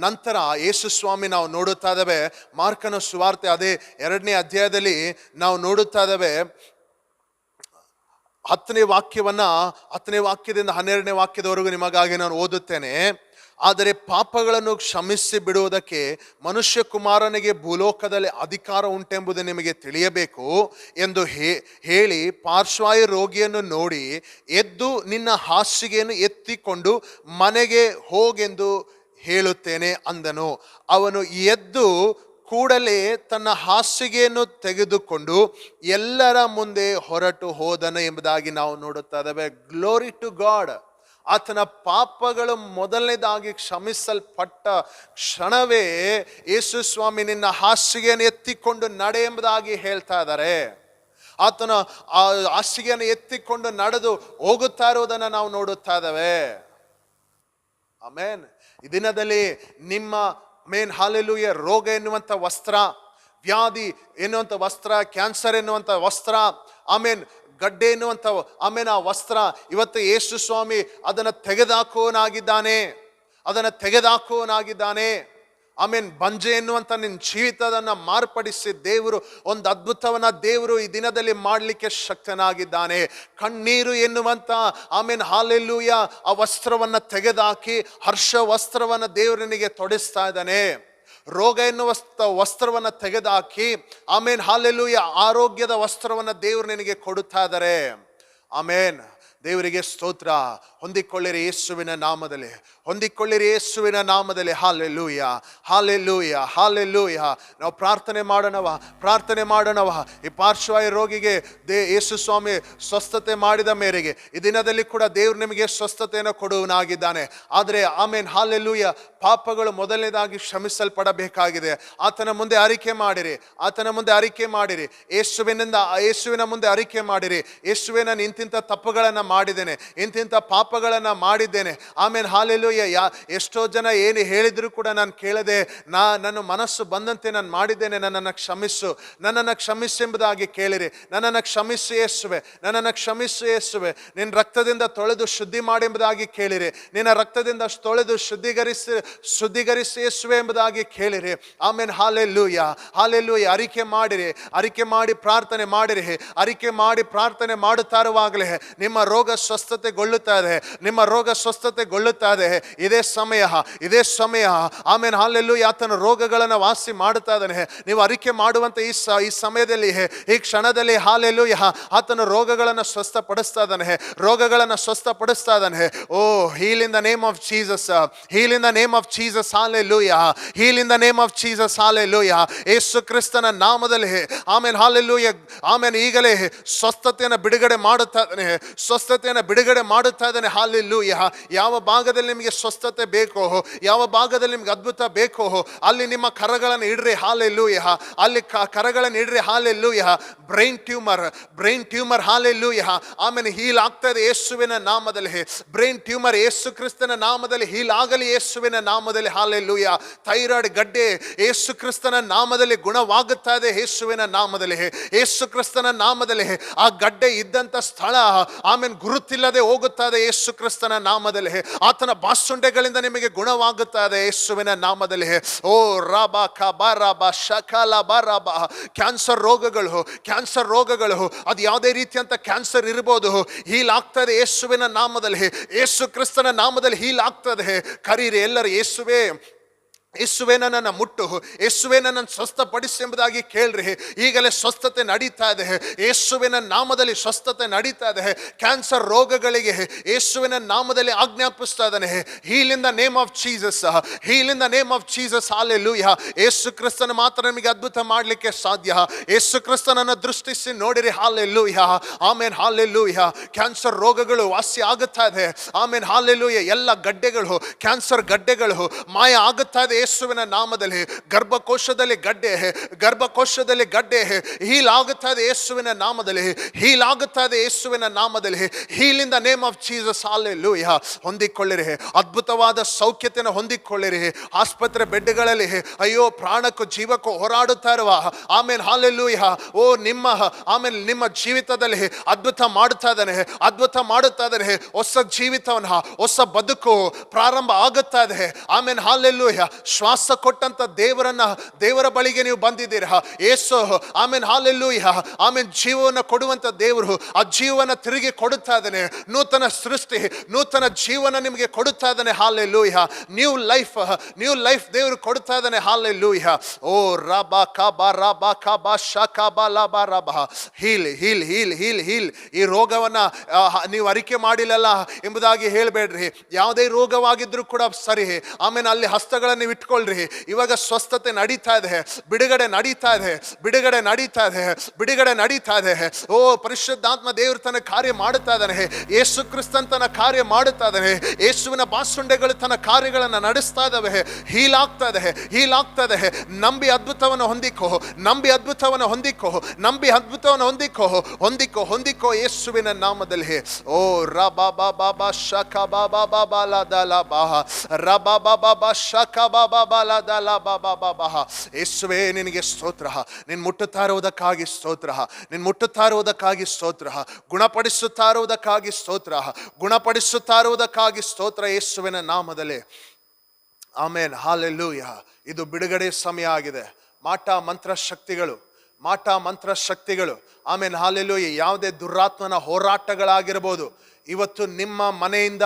ನಂತರ ಯೇಸು ಸ್ವಾಮಿ ನಾವು ನೋಡುತ್ತಾ ಇದ್ದೇವೆ. ಮಾರ್ಕನ ಸುವಾರ್ತೆ ಅದೇ 2ನೇ ಅಧ್ಯಾಯದಲ್ಲಿ ನಾವು ನೋಡುತ್ತಾ ಇದ್ದೇವೆ. 10ನೇ ವಾಕ್ಯದಿಂದ 12ನೇ ವಾಕ್ಯದವರೆಗೂ ನಿಮಗಾಗಿ ನಾನು ಓದುತ್ತೇನೆ. ಆದರೆ ಪಾಪಗಳನ್ನು ಕ್ಷಮಿಸಿ ಬಿಡುವುದಕ್ಕೆ ಮನುಷ್ಯ ಕುಮಾರನಿಗೆ ಭೂಲೋಕದಲ್ಲಿ ಅಧಿಕಾರ ಉಂಟೆಂಬುದು ನಿಮಗೆ ತಿಳಿಯಬೇಕು ಎಂದು ಹೇಳಿ ಪಾರ್ಶ್ವಾಯು ರೋಗಿಯನ್ನು ನೋಡಿ, ಎದ್ದು ನಿನ್ನ ಹಾಸಿಗೆಯನ್ನು ಎತ್ತಿಕೊಂಡು ಮನೆಗೆ ಹೋಗೆಂದು ಹೇಳುತ್ತೇನೆ ಅಂದನು. ಅವನು ಎದ್ದು ಕೂಡಲೇ ತನ್ನ ಹಾಸಿಗೆಯನ್ನು ತೆಗೆದುಕೊಂಡು ಎಲ್ಲರ ಮುಂದೆ ಹೊರಟು ಹೋದನು ಎಂಬುದಾಗಿ ನಾವು ನೋಡುತ್ತಾ ಇದ್ದೇವೆ. Glory to God. ಆತನ ಪಾಪಗಳು ಮೊದಲನೇದಾಗಿ ಕ್ಷಮಿಸಲ್ಪಟ್ಟ ಕ್ಷಣವೇ ಯೇಸು ಸ್ವಾಮಿ ನಿನ್ನ ಹಾಸಿಗೆಯನ್ನು ಎತ್ತಿಕೊಂಡು ನಡೆ ಎಂಬುದಾಗಿ ಹೇಳ್ತಾ ಇದ್ದಾರೆ. ಆತನ ಆ ಹಾಸಿಗೆಯನ್ನು ಎತ್ತಿಕೊಂಡು ನಡೆದು ಹೋಗುತ್ತಾ ಇರುವುದನ್ನು ನಾವು ನೋಡುತ್ತಾ ಇದ್ದೇವೆ. ಆಮೇನ್. ಈ ದಿನದಲ್ಲಿ ನಿಮ್ಮ ಹಾಲೆಲೂಯ, ರೋಗ ಎನ್ನುವಂಥ ವಸ್ತ್ರ, ವ್ಯಾಧಿ ಎನ್ನುವಂಥ ವಸ್ತ್ರ, ಕ್ಯಾನ್ಸರ್ ಎನ್ನುವಂಥ ವಸ್ತ್ರ, ಆಮೇನ್ ಗಡ್ಡೆ ಎನ್ನುವಂಥ ಆಮೇನ್ ಆ ವಸ್ತ್ರ, ಇವತ್ತು ಯೇಸು ಸ್ವಾಮಿ ಅದನ್ನು ತೆಗೆದಾಕುವನಾಗಿದ್ದಾನೆ. ಆಮೇನ್. ಬಂಜೆ ಎನ್ನುವಂಥ ನಿನ್ನ ಜೀವಿತದನ್ನು ಮಾರ್ಪಡಿಸಿ ದೇವರು ಒಂದು ಅದ್ಭುತವನ್ನ ದೇವರು ಈ ದಿನದಲ್ಲಿ ಮಾಡಲಿಕ್ಕೆ ಶಕ್ತನಾಗಿದ್ದಾನೆ. ಕಣ್ಣೀರು ಎನ್ನುವಂಥ ಆಮೇನ್ ಹಾಲೆಲೂಯ ಆ ವಸ್ತ್ರವನ್ನು ತೆಗೆದಾಕಿ ಹರ್ಷ ವಸ್ತ್ರವನ್ನು ದೇವರನಿಗೆ ತೊಡಿಸ್ತಾ ಇದ್ದಾನೆ. ರೋಗ ಎನ್ನುವ ವಸ್ತ್ರವನ್ನು ತೆಗೆದಾಕಿ ಆಮೇನ್ ಹಾಲೆಲೂಯ ಆರೋಗ್ಯದ ವಸ್ತ್ರವನ್ನು ದೇವರು ನಿನಗೆ ಕೊಡುತ್ತಾ ಇದ್ದಾರೆ. ಆಮೇನ್. ದೇವರಿಗೆ ಸ್ತೋತ್ರ. ಹೊಂದಿಕೊಳ್ಳಿರಿ ಯೇಸುವಿನ ನಾಮದಲ್ಲಿ, ಹೊಂದಿಕೊಳ್ಳಿರಿ ಯೇಸುವಿನ ನಾಮದಲ್ಲಿ. Hallelujah, hallelujah, hallelujah. ನಾವು ಪ್ರಾರ್ಥನೆ ಮಾಡೋಣವ. ಈ ಪಾರ್ಶ್ವವಾಯು ರೋಗಿಗೆ ಯೇಸು ಸ್ವಾಮಿ ಸ್ವಸ್ಥತೆ ಮಾಡಿದ ಮೇರೆಗೆ ಈ ದಿನದಲ್ಲಿ ಕೂಡ ದೇವರು ನಿಮಗೆ ಸ್ವಸ್ಥತೆಯನ್ನು ಕೊಡುವನಾಗಿದ್ದಾನೆ. ಆದರೆ ಆಮೇನ್, ಹಾಲೆಲೂಯ. ಪಾಪಗಳು ಮೊದಲನೇದಾಗಿ ಕ್ಷಮಿಸಲ್ಪಡಬೇಕಾಗಿದೆ. ಆತನ ಮುಂದೆ ಅರಿಕೆ ಮಾಡಿರಿ. ಯೇಸುವಿನ ಮುಂದೆ ಅರಿಕೆ ಮಾಡಿರಿ. ಯೇಸುವೆ, ನಾನು ಇಂತಿಂಥ ತಪ್ಪುಗಳನ್ನು ಮಾಡಿದ್ದೇನೆ, ಇಂತಿಂಥ ಪಾಪಗಳನ್ನು ಮಾಡಿದ್ದೇನೆ. ಆಮೇನ್, ಹಾಲೆಲೂಯ. ಎಷ್ಟೋ ಜನ ಏನು ಹೇಳಿದ್ರು ಕೂಡ ನಾನು ಕೇಳದೆ, ನನ್ನ ಮನಸ್ಸು ಬಂದಂತೆ ನಾನು ಮಾಡಿದ್ದೇನೆ, ನನ್ನನ್ನು ಕ್ಷಮಿಸು ಎಂಬುದಾಗಿ ಕೇಳಿರಿ. ನನ್ನನ್ನು ಕ್ಷಮಿಸು ಯೇಸುವೆ, ನನ್ನನ್ನು ಕ್ಷಮಿಸು ಯೇಸುವೆ, ನಿನ್ನ ರಕ್ತದಿಂದ ತೊಳೆದು ಶುದ್ಧಿ ಮಾಡಿ ಎಂಬುದಾಗಿ ಕೇಳಿರಿ. ನಿನ್ನ ರಕ್ತದಿಂದ ತೊಳೆದು ಶುದ್ಧೀಕರಿಸಿ ಯೇಸುವೆ ಎಂಬುದಾಗಿ ಕೇಳಿರಿ. ಆಮೇನ್, ಹಾಲೆಲೂಯ, ಹಾಲೆಲೂಯ. ಅರಿಕೆ ಮಾಡಿ ಪ್ರಾರ್ಥನೆ ಮಾಡಿರಿ. ಅರಿಕೆ ಮಾಡಿ ಪ್ರಾರ್ಥನೆ ಮಾಡುತ್ತಾ ಇರುವಾಗಲೇ ನಿಮ್ಮ ರೋಗ ಸ್ವಸ್ಥತೆಗೊಳ್ಳುತ್ತಾ ಇದೆ. ಇದೇ ಸಮಯ. ಆಮೇನ್, ಹಾಲೆಲೂಯ. ಆತನ ರೋಗಗಳನ್ನು ವಾಸಿ ಮಾಡುತ್ತಾ ಇದ್ದಾನೆ. ನೀವು ಅರಿಕೆ ಮಾಡುವಂತ ಈ ಸಮಯದಲ್ಲಿ, ಈ ಕ್ಷಣದಲ್ಲಿ, ಹಾಲೆಲೂಯ, ಆತನ ರೋಗಗಳನ್ನು ಸ್ವಸ್ಥಪಡಿಸ್ತಾ ಇದ್ದಾನೆ. Oh, heal in the name of Jesus, heal in the name of Jesus. Hallelujah, heal in the name of Jesus. Hallelujah. Yesu ಕ್ರಿಸ್ತನ ನಾಮದಲ್ಲಿ, ಆಮೇನ್, ಹಾಲೆಲೂಯ. ಆಮೇನ್, ಈಗಲೇ ಸ್ವಸ್ಥತೆಯನ್ನು ಬಿಡುಗಡೆ ಮಾಡುತ್ತಾ ಇದ್ದಾನೆ. ಹಾಲೆಲೂಯ. ಯಾವ ಭಾಗದಲ್ಲಿ ನಿಮಗೆ ಸ್ವಸ್ಥತೆ ಬೇಕೋ, ಯಾವ ಭಾಗದಲ್ಲಿ ನಿಮ್ಗೆ ಅದ್ಭುತ ಬೇಕೋ, ಅಲ್ಲಿ ನಿಮ್ಮ ಕರಗಳನ್ನು ಇಡ್ರಿ. ಹಾಲೆಲೂಯ, ಅಲ್ಲಿ ಕರಗಳನ್ನು ಇಡ್ರಿ. ಹಾಲೆಲೂಯ. Brain tumour, hallelujah. ಆಮೇಲೆ ಹೀಲ್ ಆಗ್ತಾ ಇದೆ ಯೇಸುವಿನ ನಾಮದಲ್ಲಿ. ಬ್ರೈನ್ ಟ್ಯೂಮರ್ ಯೇಸು ಕ್ರಿಸ್ತನ ನಾಮದಲ್ಲಿ ಹೀಲ್ ಆಗಲಿ, ಯೇಸುವಿನ ನಾಮದಲ್ಲಿ. ಹಾಲೆಲೂಯ. ಥೈರಾಯ್ಡ್ ಗಡ್ಡೆ ಯೇಸು ಕ್ರಿಸ್ತನ ನಾಮದಲ್ಲಿ ಗುಣವಾಗುತ್ತಾ ಇದೆ, ಯೇಸುವಿನ ನಾಮದಲ್ಲಿ. ಯೇಸು ಕ್ರಿಸ್ತನ ನಾಮದಲ್ಲಿ ಆ ಗಡ್ಡೆ ಇದ್ದಂತ ಸ್ಥಳ, ಆಮೇಲೆ ಗುರುತಿಲ್ಲದೆ ಹೋಗುತ್ತಾ ಇದೆ, ಯೇಸು ಕ್ರಿಸ್ತನ ನಾಮದಲ್ಲಿ. ಆತನ ಬಾಸುಂಡೆಗಳಿಂದ ನಿಮಗೆ ಗುಣವಾಗುತ್ತಾ ಇದೆ, ಯೇಸುವಿನ ನಾಮದಲ್ಲಿ. ಓ ರಾಬಾ ಕಬಾರಾಬಾ ಶಕಲಬಾರಾಬಾ. ಕ್ಯಾನ್ಸರ್ ರೋಗಗಳು, ಅದು ಯಾವುದೇ ರೀತಿಯಂತ ಕ್ಯಾನ್ಸರ್ ಇರಬಹುದು, ಹೀಲ್ ಆಗ್ತಾ ಇದೆ ಯೇಸುವಿನ ನಾಮದಲ್ಲಿ. ಯೇಸು ಕ್ರಿಸ್ತನ ನಾಮದಲ್ಲಿ ಹೀಲ್ ಆಗ್ತದೆ. ಕರೀರಿ ಎಲ್ಲರೂ, ಯೇಸುವೆ ನನ್ನನ್ನು ಮುಟ್ಟು, ಯೇಸುವೆ ನನ್ನನ್ನು ಸ್ವಸ್ಥಪಡಿಸಿ ಎಂಬುದಾಗಿ ಕೇಳ್ರಿ. ಈಗಲೇ ಸ್ವಸ್ಥತೆ ನಡೀತಾ ಇದೆ, ಯೇಸುವಿನ ನಾಮದಲ್ಲಿ ಸ್ವಸ್ಥತೆ ನಡೀತಾ ಇದೆ. ಕ್ಯಾನ್ಸರ್ ರೋಗಗಳಿಗೆ ಯೇಸುವಿನ ನಾಮದಲ್ಲಿ ಆಜ್ಞಾಪಿಸ್ತಾ ಇದ್ದಾನೆ. Heal in the name of Jesus, heal in the name of Jesus. Hallelujah. Yesu ಕ್ರಿಸ್ತನ ಮಾತ್ರ ನಿಮಗೆ ಅದ್ಭುತ ಮಾಡಲಿಕ್ಕೆ ಸಾಧ್ಯ. ಯೇಸು ಕ್ರಿಸ್ತನನ್ನು ದೃಷ್ಟಿಸಿ ನೋಡಿರಿ. ಹಾಲೆಲೂಯ, ಆಮೇನ್, ಹಾಲೆಲೂಯ. ಕ್ಯಾನ್ಸರ್ ರೋಗಗಳು ವಾಸಿ ಆಗುತ್ತಾ ಇದೆ. ಆಮೇನ್, ಹಾಲೆಲೂಯ. ಎಲ್ಲ ಗಡ್ಡೆಗಳು, ಕ್ಯಾನ್ಸರ್ ಗಡ್ಡೆಗಳು ಮಾಯ ಆಗುತ್ತಾ ಇದೆ ಯೇಸುವಿನ ನಾಮದಲ್ಲಿ. ಗರ್ಭಕೋಶದಲ್ಲಿ ಗಡ್ಡೆ ಹೀಲ್ ಆಗುತ್ತಾ ಇದೆ ಯೇಸುವಿನ ನಾಮದಲ್ಲಿ. Heal in the name of Jesus. Hallelujah. ಹೊಂದಿಕೊಳ್ಳಿರಿ, ಅದ್ಭುತವಾದ ಸೌಖ್ಯತೆಯನ್ನು ಹೊಂದಿಕೊಳ್ಳಿರಿ. ಆಸ್ಪತ್ರೆ ಬೆಡ್ಗಳಲ್ಲಿ ಅಯ್ಯೋ ಪ್ರಾಣಕ್ಕೂ ಜೀವಕ್ಕೂ ಹೋರಾಡುತ್ತಾ ಇರುವ, ಆಮೇಲೆ ಹಾಲೆಲೂಯ, ಓ ನಿಮ್ಮ ಜೀವಿತದಲ್ಲಿ ಅದ್ಭುತ ಮಾಡುತ್ತಾ ಇದ್ದಾನೆ. ಹೊಸ ಜೀವಿತವನ್ನ, ಹೊಸ ಬದುಕು ಪ್ರಾರಂಭ ಆಗುತ್ತಾ ಇದೆ. ಆಮೇಲೆ ಹಾಲೆಲೂಯ. ಶ್ವಾಸ ಕೊಟ್ಟಂತ ದೇವರ ಬಳಿಗೆ ನೀವು ಬಂದಿದ್ದೀರಾ. ಯೇಸು, ಆಮೇನ್, ಹಾಲೆಲೂಯ, ಆಮೇನ್, ಜೀವವನ್ನು ಕೊಡುವಂತ ದೇವರು ಆ ಜೀವನ ತಿರುಗಿ ಕೊಡುತ್ತಾ ಇದ್ದಾನೆ. ನೂತನ ಸೃಷ್ಟಿ, ನೂತನ ಜೀವನ ನಿಮಗೆ ಕೊಡುತ್ತಾ ಇದ್ದಾನೆ. ಹಾಲೆಲೂಯ. ನ್ಯೂ ಲೈಫ್ ದೇವರು ಕೊಡುತ್ತಾ ಇದ್ದಾನೆ. ಹಾಲೆಲೂಯ. ಓ ರಬಾ ಕಬಾ ರಬಾ ಕಬಾ ಶಕಬಾ ಲಬಾ ರಬಾ. ಹೀಲ್. ಈ ರೋಗವನ್ನ ನೀವು ಅರಿಕೆ ಮಾಡಿಲ್ಲಲ್ಲ ಎಂಬುದಾಗಿ ಹೇಳಬೇಡ್ರಿ. ಯಾವುದೇ ರೋಗವಾಗಿದ್ರು ಕೂಡ ಸರಿ, ಆಮೇಲೆ ಅಲ್ಲಿ ಹಸ್ತಗಳನ್ನು ಇಟ್ಕೊಳ್ರಿ. ಇವಾಗ ಸ್ವಸ್ಥತೆ ನಡೀತಾ ಇದೆ, ಬಿಡುಗಡೆ ನಡೀತಾ ಇದೆ. ಓ ಪರಿಶುದ್ಧಾತ್ಮ ದೇವರು ತನ್ನ ಕಾರ್ಯ ಮಾಡುತ್ತಾ ಇದ್ದಾನೆ. ಯೇಸು ಕ್ರಿಸ್ತನ್ ತನ್ನ ಕಾರ್ಯ ಮಾಡುತ್ತಾ ಇದ್ದಾನೆ. ಯೇಸುವಿನ ಬಾಸುಂಡೆಗಳು ತನ್ನ ಕಾರ್ಯಗಳನ್ನು ನಡೆಸ್ತಾ ಇದ್ದಾವೆ. ಹೀಲ್ ಆಗ್ತಾ ಇದೆ. ನಂಬಿ ಅದ್ಭುತವನ್ನು ಹೊಂದಿಕೋ ಯೇಸುವಿನ ನಾಮದಲ್ಲಿ. ಓ ರಬಾ ಬಾಬಾ ಶಕ ಬಾಬಾ ಬಾಬಾ ಲದಲ ಬಾಹ ರಬಾ ಬಾಬಾ ಶಕ ಬಾಬಾ ಬಾಲಾ ದಲ ಬಾಬಾ ಬಾಬಾ. ಯೇಸುವೇ ನಿನಗೆ ಸ್ತೋತ್ರ. ನೀನು ಮುಟ್ಟುತ್ತಾ ಇರುವುದಕ್ಕಾಗಿ ಸ್ತೋತ್ರ. ಗುಣಪಡಿಸುತ್ತಾ ಇರುವುದಕ್ಕಾಗಿ ಸ್ತೋತ್ರ ಯೇಸುವಿನ ನಾಮದಲ್ಲಿ. ಆಮೇನ್, ಹಾಲೆಲೂಯ. ಇದು ಬಿಡುಗಡೆ ಸಮಯ ಆಗಿದೆ. ಮಾಟ ಮಂತ್ರ ಶಕ್ತಿಗಳು ಆಮೇನ್, ಹಾಲೆಲೂಯ. ಯಾವುದೇ ದುರಾತ್ಮನ ಹೋರಾಟಗಳಾಗಿರಬಹುದು, ಇವತ್ತು ನಿಮ್ಮ ಮನೆಯಿಂದ,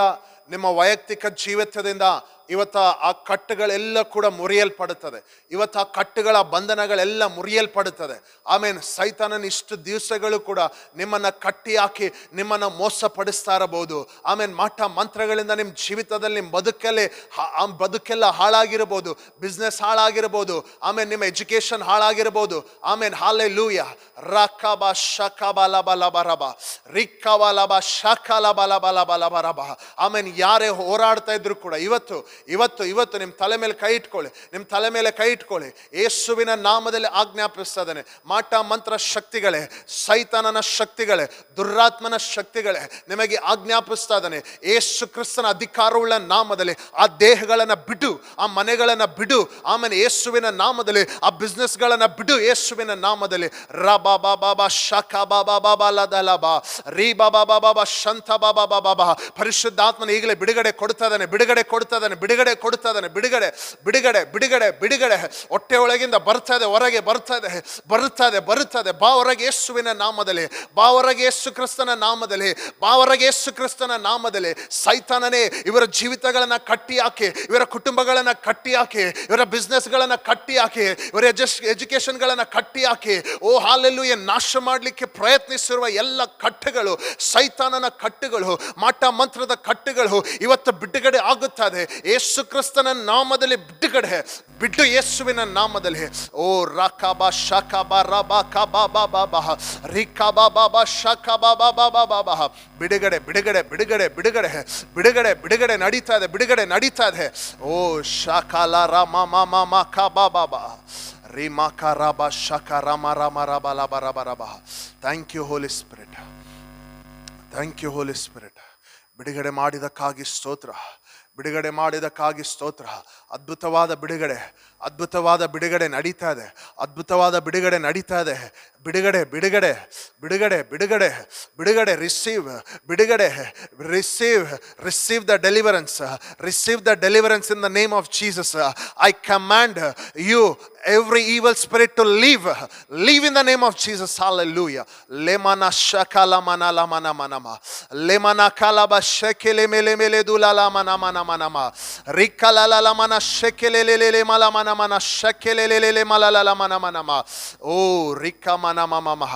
ನಿಮ್ಮ ವೈಯಕ್ತಿಕ ಜೀವಿತದಿಂದ ಇವತ್ತ ಆ ಕಟ್ಟುಗಳೆಲ್ಲ ಕೂಡ ಮುರಿಯಲ್ಪಡುತ್ತದೆ. ಇವತ್ತು ಆ ಕಟ್ಟುಗಳ ಬಂಧನಗಳೆಲ್ಲ ಮುರಿಯಲ್ಪಡುತ್ತದೆ. ಆಮೇನ್. ಸೈತಾನನ ಇಷ್ಟು ದಿವಸಗಳು ಕೂಡ ನಿಮ್ಮನ್ನ ಕಟ್ಟಿ ಹಾಕಿ ನಿಮ್ಮನ್ನ ಮೋಸಪಡಿಸ್ತಾ ಇರಬಹುದು. ಆಮೇನ್. ಮಾಟ ಮಂತ್ರಗಳಿಂದ ನಿಮ್ಮ ಜೀವಿತದಲ್ಲಿ ನಿಮ್ಮ ಬದುಕೆಲ್ಲ ಹಾಳಾಗಿರಬಹುದು. ಬಿಸ್ನೆಸ್ ಹಾಳಾಗಿರಬಹುದು. ಆಮೇಲೆ ನಿಮ್ಮ ಎಜುಕೇಶನ್ ಹಾಳಾಗಿರಬಹುದು. ಆಮೇನ್. ಹಾಲೆಲೂಯ. ರಕಬ ಶಕಬಲಬಲಬರಬ ರಿಕ್ಕಬಲಬ ಶಕಲಬಲಬಲಬಲಬರಬ. ಆಮೇನ್. ಯಾರೇ ಹೋರಾಡ್ತಾ ಇದ್ರು ಕೂಡ ಇವತ್ತು ಇವತ್ತು ಇವತ್ತು ನಿಮ್ಮ ತಲೆ ಮೇಲೆ ಕೈ ಇಟ್ಕೊಳ್ಳಿ. ನಿಮ್ಮ ತಲೆ ಮೇಲೆ ಕೈ ಇಟ್ಕೊಳ್ಳಿ. ಯೇಸುವಿನ ನಾಮದಲ್ಲಿ ಆಜ್ಞಾಪಿಸ್ತಾ ಇದ್ದಾನೆ. ಮಾಟ ಮಂತ್ರ ಶಕ್ತಿಗಳೇ, ಸೈತಾನನ ಶಕ್ತಿಗಳೇ, ದುರಾತ್ಮನ ಶಕ್ತಿಗಳೇ, ನಿಮಗೆ ಆಜ್ಞಾಪಿಸ್ತಾ ಇದ್ದಾನೆ. ಯೇಸು ಕ್ರಿಸ್ತನ ಅಧಿಕಾರವುಳ್ಳ ನಾಮದಲ್ಲಿ ಆ ದೇಹಗಳನ್ನ ಬಿಡು, ಆ ಮನೆಗಳನ್ನ ಬಿಡು. ಆಮೇಲೆ ಯೇಸುವಿನ ನಾಮದಲ್ಲಿ ಆ ಬಿಸ್ನೆಸ್ ಗಳನ್ನ ಬಿಡು. ಯೇಸುವಿನ ನಾಮದಲ್ಲಿ ರಬಾ ಬಾಬಾ ಶಕ ಬಾಬಾ ಬಾಬಾ ಲದಲಬಾ ರೀ ಬಾಬಾ ಬಾಬಾ ಶಂತ ಬಾಬಾ ಬಾಬಾ. ಪರಿಶುದ್ಧಾತ್ಮನ ಈಗಲೇ ಬಿಡುಗಡೆ ಕೊಡ್ತಾ ಇದ್ದಾನೆ, ಬಿಡುಗಡೆ ಕೊಡ್ತಾ ಇದ್ದಾನೆ, ಬಿಡುಗಡೆ ಕೊಡ್ತಾ ಇದ್ದಾನೆ. ಬಿಡುಗಡೆ ಬಿಡುಗಡೆ ಬಿಡುಗಡೆ ಬಿಡುಗಡೆ. ಹೊಟ್ಟೆ ಒಳಗಿಂದ ಬರ್ತಾ ಇದೆ, ಹೊರಗೆ ಬರ್ತಾ ಇದೆ, ಬರುತ್ತಾ ಇದೆ, ಬರುತ್ತಾ ಇದೆ. ಬಾ ಹೊರಗೆ ಯೇಸುವಿನ ನಾಮದಲ್ಲಿ, ಬಾ ಹೊರಗೆ ಯೇಸು ಕ್ರಿಸ್ತನ ನಾಮದಲ್ಲಿ, ಬಾ ಹೊರಗೆ ಯೇಸು ಕ್ರಿಸ್ತನ ನಾಮದಲ್ಲಿ. ಸೈತಾನನೇ ಇವರ ಜೀವಿತಗಳನ್ನ ಕಟ್ಟಿ ಹಾಕಿ, ಇವರ ಕುಟುಂಬಗಳನ್ನ ಕಟ್ಟಿ ಹಾಕಿ, ಇವರ ಬಿಸ್ನೆಸ್ ಗಳನ್ನ ಕಟ್ಟಿ ಹಾಕಿ, ಇವರ ಎಜುಕೇಶನ್ ಗಳನ್ನ ಕಟ್ಟಿ ಹಾಕಿ, ಓ ಹಾಲೆಲೂಯ, ನಾಶ ಮಾಡಲಿಕ್ಕೆ ಪ್ರಯತ್ನಿಸಿರುವ ಎಲ್ಲ ಕಟ್ಟುಗಳು, ಸೈತಾನನ ಕಟ್ಟುಗಳು, ಮಾಟ ಮಂತ್ರದ ಕಟ್ಟುಗಳು ಇವತ್ತು ಬಿಡುಗಡೆ ಆಗುತ್ತದೆ ಯೇಸು ಕ್ರಿಸ್ತನ ನಾಮದಲ್ಲಿ. ಬಿಡುಗಡೆ ಬಿಡು ಯೇಸುವಿನ ನಾಮದಲ್ಲಿ. ಓ ರಕಬಾ ಶಕಬಾ ರಬಾ ಕಬಾ ಬಾಬಾ ರಿಕಬಾ ಬಾಬಾ ಶಕಬಾ ಬಾಬಾ ಬಾಬಾ. ಬಿಡುಗಡೆ ಬಿಡುಗಡೆ ಬಿಡುಗಡೆ ಬಿಡುಗಡೆ ಬಿಡುಗಡೆ ಬಿಡುಗಡೆ ನಡೀತಾ ಇದೆ, ಬಿಡುಗಡೆ ನಡೀತಾ ಇದೆ. ಓ ಶಕಲ ರಮ ಮಮ ಮ ಕಬಾ ಬಾಬಾ ರಿಮಾ ಕರಬಾ ಶಕ ರಮ ರಮ ರಬ ಲಬ ರಬ ರಬ. Thank you Holy Spirit, thank you Holy Spirit. ಬಿಡುಗಡೆ ಮಾಡಿದಕ್ಕಾಗಿ ಸ್ತೋತ್ರ, ಬಿಡುಗಡೆ ಮಾಡಿದಕ್ಕಾಗಿ ಸ್ತೋತ್ರ. ಅದ್ಭುತವಾದ ಬಿಡುಗಡೆ, ಅದ್ಭುತವಾದ ಬಿಡುಗಡೆ ನಡೀತಾ ಇದೆ, ಅದ್ಭುತವಾದ ಬಿಡುಗಡೆ ನಡೀತಾ ಇದೆ. ಬಿಡುಗಡೆ ಬಿಡುಗಡೆ ಬಿಡುಗಡೆ ಬಿಡುಗಡೆ ಬಿಡುಗಡೆ. ರಿಸೀವ್ ಬಿಡುಗಡೆ, receive receive the deliverance, receive the deliverance in the name of Jesus. I command you every evil spirit to leave in the name of Jesus. Hallelujah. Lemana shakala manala mana manama lemana kalaba shekele mele mele dulala mana mana manama rikala la mana shekele lele mala mana mana shekele lele malala mana manama. ಓ ರಿಕ್ಕ ಮನ ಮಮ ಮಹ.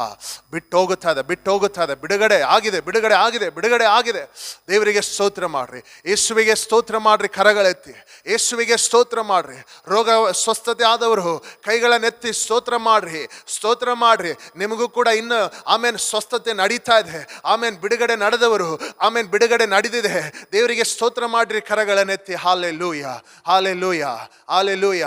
ಬಿಟ್ಟು ಹೋಗುತ್ತಾ ಇದೆ, ಬಿಟ್ಟು ಹೋಗುತ್ತಾ ಇದೆ. ಬಿಡುಗಡೆ ಆಗಿದೆ, ಬಿಡುಗಡೆ ಆಗಿದೆ, ಬಿಡುಗಡೆ ಆಗಿದೆ. ದೇವರಿಗೆ ಸ್ತೋತ್ರ ಮಾಡ್ರಿ, ಯೇಸುವಿಗೆ ಸ್ತೋತ್ರ ಮಾಡ್ರಿ. ಕರಗಳೆತ್ತಿ ಯೇಸುವಿಗೆ ಸ್ತೋತ್ರ ಮಾಡ್ರಿ. ರೋಗ ಸ್ವಸ್ಥತೆ ಆದವರು ಕೈಗಳನ್ನೆತ್ತಿ ಸ್ತೋತ್ರ ಮಾಡ್ರಿ, ಸ್ತೋತ್ರ ಮಾಡ್ರಿ. ನಿಮಗೂ ಕೂಡ ಇನ್ನು ಆಮೇನ್ ಸ್ವಸ್ಥತೆ ನಡೀತಾ ಇದೆ. ಆಮೇನ್. ಬಿಡುಗಡೆ ನಡೆದವರು ಆಮೇನ್, ಬಿಡುಗಡೆ ನಡೆದಿದೆ. ದೇವರಿಗೆ ಸ್ತೋತ್ರ ಮಾಡ್ರಿ. ಕರಗಳನ್ನೆತ್ತಿ ಹಾಲೆಲೂಯ, ಹಾಲೆಲೂಯ, ಹಾಲೆಲೂಯ.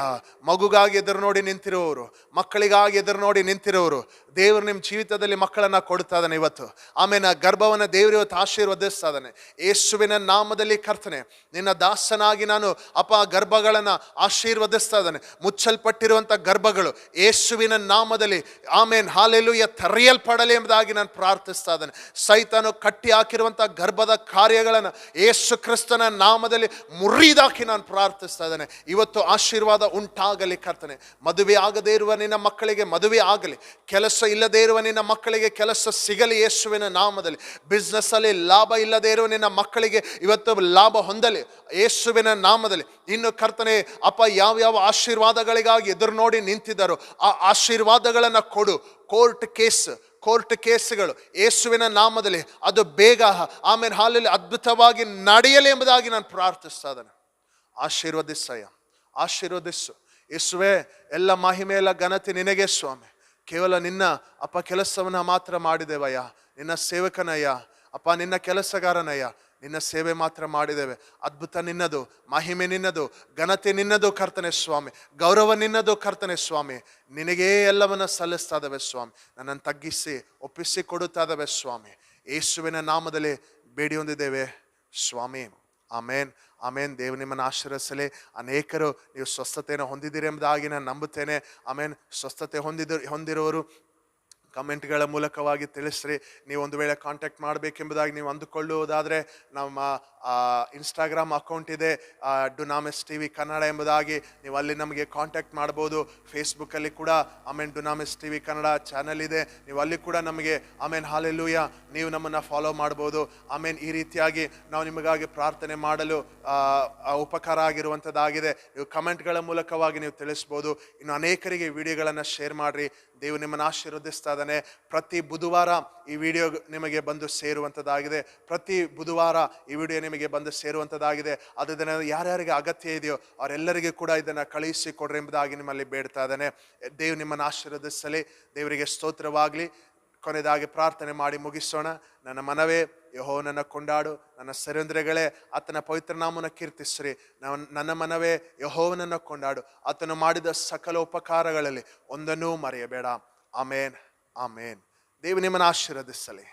ಮಗುಗಾಗಿ ಎದುರು ನೋಡಿ ನಿಂತಿರುವವರು, ಮಕ್ಕಳಿಗಾಗಿ ಎದುರು ನೋಡಿ ನಿಂತಿರುವವರು, ದೇವರು ನಿಮ್ಮ ಜೀವಿತದಲ್ಲಿ ಮಕ್ಕಳನ್ನ ಕೊಡ್ತಾ ಇದ್ದಾನೆ ಇವತ್ತು. ಆಮೇಲೆ ಗರ್ಭವನ್ನ ದೇವರು ಇವತ್ತು ಆಶೀರ್ವದಿಸ್ತಾ ಇದ್ದಾನೆ ಯೇಸುವಿನ ನಾಮದಲ್ಲಿ. ಕರ್ತನೆ, ನಿನ್ನ ದಾಸನಾಗಿ ನಾನು ಅಪ್ಪ ಗರ್ಭಗಳನ್ನ ಆಶೀರ್ವದಿಸ್ತಾ ಇದ್ದಾನೆ. ಮುಚ್ಚಲ್ಪಟ್ಟಿರುವಂತ ಗರ್ಭಗಳು ಯೇಸುವಿನ ನಾಮದಲ್ಲಿ ಆಮೇನ್ ಹಾಲೆಲೂಯ ತೆರೆಯಲ್ಪಡಲಿ ಎಂಬುದಾಗಿ ನಾನು ಪ್ರಾರ್ಥಿಸ್ತಾ ಇದ್ದೇನೆ. ಸೈತಾನು ಕಟ್ಟಿ ಹಾಕಿರುವಂತ ಗರ್ಭದ ಕಾರ್ಯಗಳನ್ನು ಯೇಸು ಕ್ರಿಸ್ತನ ನಾಮದಲ್ಲಿ ಮುರಿದಾಕಿ ನಾನು ಪ್ರಾರ್ಥಿಸ್ತಾ ಇದ್ದೇನೆ. ಇವತ್ತು ಆಶೀರ್ವಾದ ಉಂಟಾಗಲಿ ಕರ್ತನೆ. ಮದುವೆ ಆಗದೇ ಇರುವ ನಿನ್ನ ಮಕ್ಕಳಿಗೆ ಮದುವೆ ಆಗಲಿ, ಕೆಲಸ ಇಲ್ಲದೇ ಇರುವ ನಿನ್ನ ಮಕ್ಕಳಿಗೆ ಕೆಲಸ ಸಿಗಲಿ ಯೇಸುವಿನ ನಾಮದಲ್ಲಿ. ಬಿಸ್ನೆಸ್ ಅಲ್ಲಿ ಲಾಭ ಇಲ್ಲದೇ ಇರುವ ನಿನ್ನ ಮಕ್ಕಳಿಗೆ ಇವತ್ತು ಲಾಭ ಹೊಂದಲಿ ಯೇಸುವಿನ ನಾಮದಲ್ಲಿ. ಇನ್ನು ಕರ್ತನೆ ಅಪ್ಪ, ಯಾವ ಆಶೀರ್ವಾದಗಳಿಗಾಗಿ ಎದುರು ನೋಡಿ ನಿಂತಿದ್ದಾರೋ ಆ ಆಶೀರ್ವಾದಗಳನ್ನ ಕೊಡು. ಕೋರ್ಟ್ ಕೇಸ್ಗಳು ಯೇಸುವಿನ ನಾಮದಲ್ಲಿ ಅದು ಬೇಗ ಆಮೇಲೆ ಹಾಲಲ್ಲಿ ಅದ್ಭುತವಾಗಿ ನಡೆಯಲಿ ಎಂಬುದಾಗಿ ನಾನು ಪ್ರಾರ್ಥಿಸ್ತಾ ಇದ್ದೇನೆ. ಆಶೀರ್ವದಿಸಯ್ಯ, ಆಶೀರ್ವದಿಸು ಯೇಸುವೆ. ಎಲ್ಲ ಮಹಿಮೆ ಎಲ್ಲ ಘನತೆ ನಿನಗೆ ಸ್ವಾಮಿ. ಕೇವಲ ನಿನ್ನ ಅಪ್ಪ ಕೆಲಸವನ್ನ ಮಾತ್ರ ಮಾಡಿದೇವಯ್ಯ. ನಿನ್ನ ಸೇವಕನಯ್ಯ ಅಪ್ಪ, ನಿನ್ನ ಕೆಲಸಗಾರನಯ್ಯ. ನಿನ್ನ ಸೇವೆ ಮಾತ್ರ ಮಾಡಿದ್ದೇವೆ. ಅದ್ಭುತ ನಿನ್ನದು, ಮಹಿಮೆ ನಿನ್ನದು, ಘನತೆ ನಿನ್ನದು ಕರ್ತನೆ ಸ್ವಾಮಿ. ಗೌರವ ನಿನ್ನದು ಕರ್ತನೆ ಸ್ವಾಮಿ. ನಿನಗೇ ಎಲ್ಲವನ್ನ ಸಲ್ಲಿಸ್ತಾ ಇದ್ದಾವೆ ಸ್ವಾಮಿ. ನನ್ನನ್ನು ತಗ್ಗಿಸಿ ಒಪ್ಪಿಸಿ ಕೊಡುತ್ತಾ ಇದ್ದಾವೆ ಸ್ವಾಮಿ. ಯೇಸುವಿನ ನಾಮದಲ್ಲಿ ಬೇಡಿ ಹೊಂದಿದ್ದೇವೆ ಸ್ವಾಮಿ. ಆಮೇನ್, ಆಮೇನ್. ದೇವ ನಿಮ್ಮನ್ನು ಆಶೀರ್ವದಿಸಲಿ. ಅನೇಕರು ನೀವು ಸ್ವಸ್ಥತೆಯನ್ನು ಹೊಂದಿದ್ದೀರಿ ಎಂಬುದಾಗಿ ನಾನು ನಂಬುತ್ತೇನೆ. ಆಮೇನ್. ಸ್ವಸ್ಥತೆ ಹೊಂದಿರುವವರು ಕಮೆಂಟ್ಗಳ ಮೂಲಕವಾಗಿ ತಿಳಿಸ್ರಿ. ನೀವು ಒಂದು ವೇಳೆ ಕಾಂಟ್ಯಾಕ್ಟ್ ಮಾಡಬೇಕೆಂಬುದಾಗಿ ನೀವು ಅಂದುಕೊಳ್ಳುವುದಾದರೆ ನಮ್ಮ ಇನ್ಸ್ಟಾಗ್ರಾಮ್ ಅಕೌಂಟ್ ಇದೆ, ಡುನಾಮಿಸ್ ಟಿವಿ ಕನ್ನಡ ಎಂಬುದಾಗಿ. ನೀವು ಅಲ್ಲಿ ನಮಗೆ ಕಾಂಟ್ಯಾಕ್ಟ್ ಮಾಡ್ಬೋದು. ಫೇಸ್ಬುಕ್ಕಲ್ಲಿ ಕೂಡ ಡುನಾಮಿಸ್ ಟಿವಿ ಕನ್ನಡ ಚಾನಲ್ ಇದೆ, ನೀವು ಅಲ್ಲಿ ಕೂಡ ನಮಗೆ ಹಾಲೆಲೂಯ ನೀವು ನಮ್ಮನ್ನು ಫಾಲೋ ಮಾಡ್ಬೋದು. ಈ ರೀತಿಯಾಗಿ ನಾವು ನಿಮಗಾಗಿ ಪ್ರಾರ್ಥನೆ ಮಾಡಲು ಉಪಕಾರ ಆಗಿರುವಂಥದ್ದಾಗಿದೆ. ನೀವು ಕಮೆಂಟ್ಗಳ ಮೂಲಕವಾಗಿ ನೀವು ತಿಳಿಸ್ಬೋದು. ಇನ್ನು ಅನೇಕರಿಗೆ ವಿಡಿಯೋಗಳನ್ನು ಶೇರ್ ಮಾಡಿರಿ. ದೇವರು ನಿಮ್ಮನ್ನು ಆಶೀರ್ವದಿಸ್ತಾ ಇದ್ದಾನೆ. ಪ್ರತಿ ಬುಧವಾರ ಈ ವಿಡಿಯೋ ನಿಮಗೆ ಬಂದು ಸೇರುವಂಥದ್ದಾಗಿದೆ. ಪ್ರತಿ ಬುಧವಾರ ಈ ವಿಡಿಯೋ ನಿಮಗೆ ಬಂದು ಸೇರುವಂಥದ್ದಾಗಿದೆ. ಅದನ್ನು ಯಾರ್ಯಾರಿಗೆ ಅಗತ್ಯ ಇದೆಯೋ ಅವರೆಲ್ಲರಿಗೂ ಕೂಡ ಇದನ್ನು ಕಳುಹಿಸಿ ಕೊಡ್ರಿ ಎಂಬುದಾಗಿ ನಿಮ್ಮಲ್ಲಿ ಬೇಡ್ತಾ ಇದ್ದಾನೆ. ದೇವರು ನಿಮ್ಮನ್ನು ಆಶೀರ್ವದಿಸಲಿ. ದೇವರಿಗೆ ಸ್ತೋತ್ರವಾಗಲಿ. ಕೊನೆಯದಾಗಿ ಪ್ರಾರ್ಥನೆ ಮಾಡಿ ಮುಗಿಸೋಣ. ನನ್ನ ಮನವೇ ಯೆಹೋವನನ್ನು ಕೊಂಡಾಡು, ನನ್ನ ಸೆರೆಂದ್ರಗಳೇ ಆತನ ಪವಿತ್ರ ನಾಮವನ್ನು ಕೀರ್ತಿಸ್ರಿ. ನನ್ನ ಮನವೇ ಯೆಹೋವನನ್ನು ಕೊಂಡಾಡು, ಆತನು ಮಾಡಿದ ಸಕಲ ಉಪಕಾರಗಳಲ್ಲಿ ಒಂದನ್ನೂ ಮರೆಯಬೇಡ. ಆಮೇನ್, ಆಮೇನ್. ದೇವರು ನಿಮ್ಮನ್ನು ಆಶೀರ್ವದಿಸಲಿ.